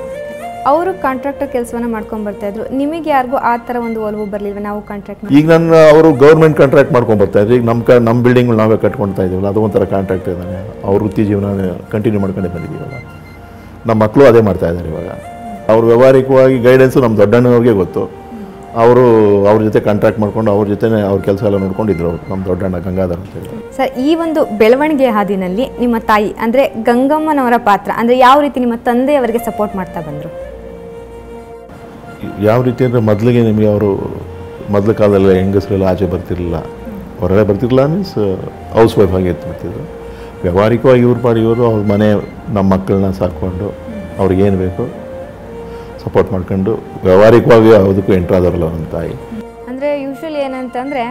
ಅವರು ಕಾಂಟ್ರಾಕ್ಟರ್ ಕೆಲಸವನ್ನ ಮಾಡ್ಕೊಂಡು ಬರ್ತಾ ಇದ್ರು, ನಿಮಗೆ ಯಾರಿಗೂ ಆ ಥರ ಒಂದು ಒಲವು ಬರಲಿಲ್ವ ನಾವು ಕಾಂಟ್ರಾಕ್ಟ್? ಈಗ ನಾನು ಅವರು ಗೌರ್ಮೆಂಟ್ ಕಾಂಟ್ರಾಕ್ಟ್ ಮಾಡ್ಕೊಂಡು ಬರ್ತಾ ಇದ್ರು. ಈಗ ನಮ್ಮ ಬಿಲ್ಡಿಂಗ್ ನಾವೇ ಕಟ್ಕೊಳ್ತಾ ಇದ್ದೀವಲ್ಲ, ಅದು ಒಂಥರ ಕಾಂಟ್ರಾಕ್ಟ್ ಇದ್ದಾನೆ. ಅವ್ರ ವೃತ್ತಿ ಜೀವನ ಕಂಟಿನ್ಯೂ ಮಾಡ್ಕೊಂಡೇ ಬಂದಿದ್ದೀವಲ್ಲ. ನಮ್ಮ ಮಕ್ಕಳು ಅದೇ ಮಾಡ್ತಾ ಇದ್ದಾರೆ ಇವಾಗ. ಅವ್ರ ವ್ಯವಹಾರಿಕವಾಗಿ ಗೈಡೆನ್ಸು ನಮ್ಮ ದೊಡ್ಡಣ್ಣವ್ರಿಗೆ ಗೊತ್ತು. ಅವರು ಅವ್ರ ಜೊತೆ ಕಾಂಟ್ರಾಕ್ಟ್ ಮಾಡ್ಕೊಂಡು ಅವ್ರ ಜೊತೆನೇ ಅವ್ರ ಕೆಲಸ ಎಲ್ಲ ನೋಡ್ಕೊಂಡಿದ್ರು ಅವರು, ನಮ್ಮ ದೊಡ್ಡಣ್ಣ ಗಂಗಾಧರ್ ಅಂತ ಹೇಳಿ. ಸರ್, ಈ ಒಂದು ಬೆಳವಣಿಗೆ ಹಾದಿನಲ್ಲಿ ನಿಮ್ಮ ತಾಯಿ ಅಂದರೆ ಗಂಗಮ್ಮನವರ ಪಾತ್ರ ಅಂದರೆ ಯಾವ ರೀತಿ ನಿಮ್ಮ ತಂದೆಯವರಿಗೆ ಸಪೋರ್ಟ್ ಮಾಡ್ತಾ ಬಂದರು? ಯಾವ ರೀತಿ ಅಂದರೆ ಮೊದಲಿಗೆ ನಿಮಗೆ ಅವರು ಮೊದಲ ಕಾಲದಲ್ಲಿ ಹೆಂಗಸರೆಲ್ಲ ಆಚೆ ಬರ್ತಿರಲಿಲ್ಲ, ಹೊರಗಡೆ ಬರ್ತಿರಲಿಲ್ಲ, ಮೀನ್ಸ್ ಹೌಸ್ ವೈಫ್ ಆಗಿ ಬರ್ತಿದ್ರು. ವ್ಯವಹಾರಿಕವಾಗಿ ಇವ್ರ ಪಾಡಿ ಇವರು ಅವ್ರ ಮನೆ ನಮ್ಮ ಮಕ್ಕಳನ್ನ ಸಾಕ್ಕೊಂಡು ಅವ್ರಿಗೇನು ಬೇಕು ಸಪೋರ್ಟ್ ಮಾಡ್ಕೊಂಡು ವ್ಯವಹಾರಿಕವಾಗಿ ಯಾವುದಕ್ಕೂ ಎಂಟ್ರಾದವರಲ್ಲ ನಮ್ಮ ತಾಯಿ. ಅಂದರೆ ಯೂಶ್ವಲಿ ಏನಂತಂದರೆ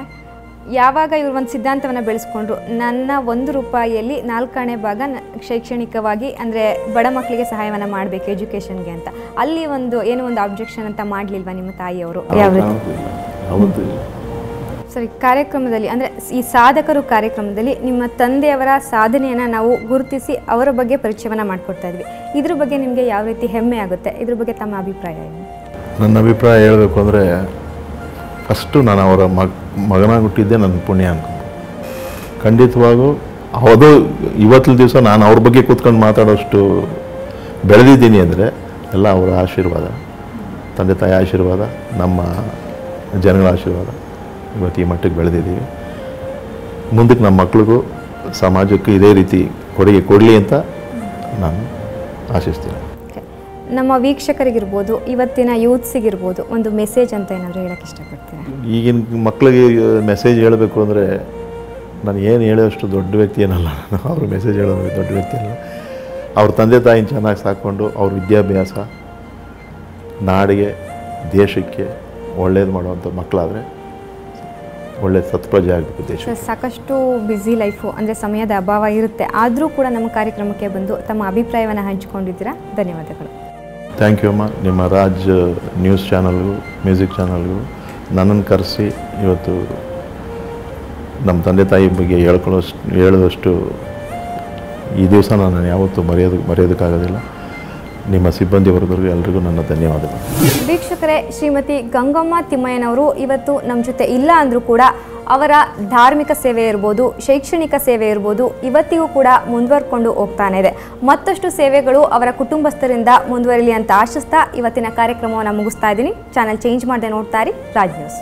ಯಾವಾಗ ಇವರು ಒಂದು ಸಿದ್ಧಾಂತವನ್ನು ಬೆಳೆಸ್ಕೊಂಡ್ರು, ನನ್ನ 1 ರೂಪಾಯಿಯಲ್ಲಿ 4 ಭಾಗ ಶೈಕ್ಷಣಿಕವಾಗಿ ಅಂದರೆ ಬಡ ಮಕ್ಕಳಿಗೆ ಸಹಾಯವನ್ನು ಮಾಡಬೇಕು ಎಜುಕೇಷನ್ಗೆ ಅಂತ, ಅಲ್ಲಿ ಏನೋ ಒಂದು ಆಬ್ಜೆಕ್ಷನ್ ಅಂತ ಮಾಡಲಿಲ್ವಾ ನಿಮ್ಮ ತಾಯಿಯವರು? ಯಾವ ರೀತಿ? ಸರಿ, ಕಾರ್ಯಕ್ರಮದಲ್ಲಿ ಅಂದರೆ ಈ ಸಾಧಕರು ಕಾರ್ಯಕ್ರಮದಲ್ಲಿ ನಿಮ್ಮ ತಂದೆಯವರ ಸಾಧನೆಯನ್ನು ನಾವು ಗುರುತಿಸಿ ಅವರ ಬಗ್ಗೆ ಪರಿಚಯವನ್ನು ಮಾಡಿಕೊಡ್ತಾ ಇದ್ವಿ. ಇದ್ರ ಬಗ್ಗೆ ನಿಮಗೆ ಯಾವ ರೀತಿ ಹೆಮ್ಮೆ ಆಗುತ್ತೆ? ಇದ್ರ ಬಗ್ಗೆ ತಮ್ಮ ಅಭಿಪ್ರಾಯ ಏನು? ನನ್ನ ಅಭಿಪ್ರಾಯ ಹೇಳಬೇಕು ಅಂದರೆ ಫಸ್ಟು ನಾನು ಅವರ ಮಗನಾಗಿ ಹುಟ್ಟಿದ್ದೆ ನನ್ನ ಪುಣ್ಯ ಅನ್ಕೊಂಡು. ಖಂಡಿತವಾಗೂ ಅದು ಇವತ್ತಿನ ದಿವಸ ನಾನು ಅವ್ರ ಬಗ್ಗೆ ಕೂತ್ಕೊಂಡು ಮಾತಾಡೋಷ್ಟು ಬೆಳೆದಿದ್ದೀನಿ ಅಂದರೆ ಎಲ್ಲ ಅವರ ಆಶೀರ್ವಾದ, ತಂದೆ ತಾಯಿ ಆಶೀರ್ವಾದ, ನಮ್ಮ ಜನಗಳ ಆಶೀರ್ವಾದ. ಇವತ್ತು ಈ ಮಟ್ಟಕ್ಕೆ ಬೆಳೆದಿದ್ದೀವಿ. ಮುಂದಕ್ಕೆ ನಮ್ಮ ಮಕ್ಳಿಗೂ ಸಮಾಜಕ್ಕೂ ಇದೇ ರೀತಿ ಕೊಡುಗೆ ಕೊಡಲಿ ಅಂತ ನಾನು ಆಶಿಸ್ತೀನಿ. ನಮ್ಮ ವೀಕ್ಷಕರಿಗಿರ್ಬೋದು, ಇವತ್ತಿನ ಯೂತ್ಸಿಗಿರ್ಬೋದು ಒಂದು ಮೆಸೇಜ್ ಅಂತ ಏನಾದರೂ ಹೇಳೋಕ್ಕೆ ಇಷ್ಟಪಡ್ತೀನಿ? ಈಗಿನ ಮಕ್ಕಳಿಗೆ ಮೆಸೇಜ್ ಹೇಳಬೇಕು ಅಂದರೆ ನಾನು ಏನು ಹೇಳೋಷ್ಟು ದೊಡ್ಡ ವ್ಯಕ್ತಿ ಏನಲ್ಲ, ಅವ್ರ ಮೆಸೇಜ್ ಹೇಳೋದು ದೊಡ್ಡ ವ್ಯಕ್ತಿ ಅಲ್ಲ. ಅವ್ರ ತಂದೆ ತಾಯಿನ ಚೆನ್ನಾಗಿ ಸಾಕ್ಕೊಂಡು ಅವ್ರ ವಿದ್ಯಾಭ್ಯಾಸ ನಾಡಿಗೆ ದೇಶಕ್ಕೆ ಒಳ್ಳೇದು ಮಾಡುವಂಥ ಮಕ್ಕಳಾದರೆ ಒಳ್ಳೆ ಸತ್ಪ್ರಜೆ ಆಗಬೇಕು ದೇಶ. ಸಾಕಷ್ಟು ಬ್ಯುಸಿ ಲೈಫು ಅಂದರೆ ಸಮಯದ ಅಭಾವ ಇರುತ್ತೆ, ಆದರೂ ಕೂಡ ನಮ್ಮ ಕಾರ್ಯಕ್ರಮಕ್ಕೆ ಬಂದು ತಮ್ಮ ಅಭಿಪ್ರಾಯವನ್ನು ಹಂಚಿಕೊಂಡಿದ್ದೀರಾ. ಧನ್ಯವಾದಗಳು. ಥ್ಯಾಂಕ್ ಯು ಅಮ್ಮ. ನಿಮ್ಮ ರಾಜ್ ನ್ಯೂಸ್ ಚಾನಲ್ಗೂ ಮ್ಯೂಸಿಕ್ ಚಾನಲ್ಗೂ ನನ್ನನ್ನು ಕರೆಸಿ ಇವತ್ತು ನಮ್ಮ ತಂದೆ ತಾಯಿ ಬಗ್ಗೆ ಹೇಳೋದಷ್ಟು ಈ ದಿವಸ ನಾನು ಯಾವತ್ತೂ ಮರೆಯೋದಕ್ಕಾಗೋದಿಲ್ಲ. ನಿಮ್ಮ ಸಿಬ್ಬಂದಿ ವರ್ಗದವರಿಗೂ ಎಲ್ರಿಗೂ ನನ್ನ ಧನ್ಯವಾದಗಳು. ವೀಕ್ಷಕರೇ, ಶ್ರೀಮತಿ ಗಂಗಮ್ಮ ತಿಮ್ಮಯ್ಯನವರು ಇವತ್ತು ನಮ್ಮ ಜೊತೆ ಇಲ್ಲ ಅಂದರೂ ಕೂಡ ಅವರ ಧಾರ್ಮಿಕ ಸೇವೆ ಇರ್ಬೋದು, ಶೈಕ್ಷಣಿಕ ಸೇವೆ ಇರ್ಬೋದು, ಇವತ್ತಿಗೂ ಕೂಡ ಮುಂದುವರ್ಕೊಂಡು ಹೋಗ್ತಾನೆ ಇದೆ. ಮತ್ತಷ್ಟು ಸೇವೆಗಳು ಅವರ ಕುಟುಂಬಸ್ಥರಿಂದ ಮುಂದುವರಿಲಿ ಅಂತ ಆಶಿಸ್ತಾ ಇವತ್ತಿನ ಕಾರ್ಯಕ್ರಮವನ್ನು ಮುಗಿಸ್ತಾ ಇದ್ದೀನಿ. ಚಾನಲ್ ಚೇಂಜ್ ಮಾಡದೆ ನೋಡ್ತಾ ಇರಿ ರಾಜ್ ನ್ಯೂಸ್.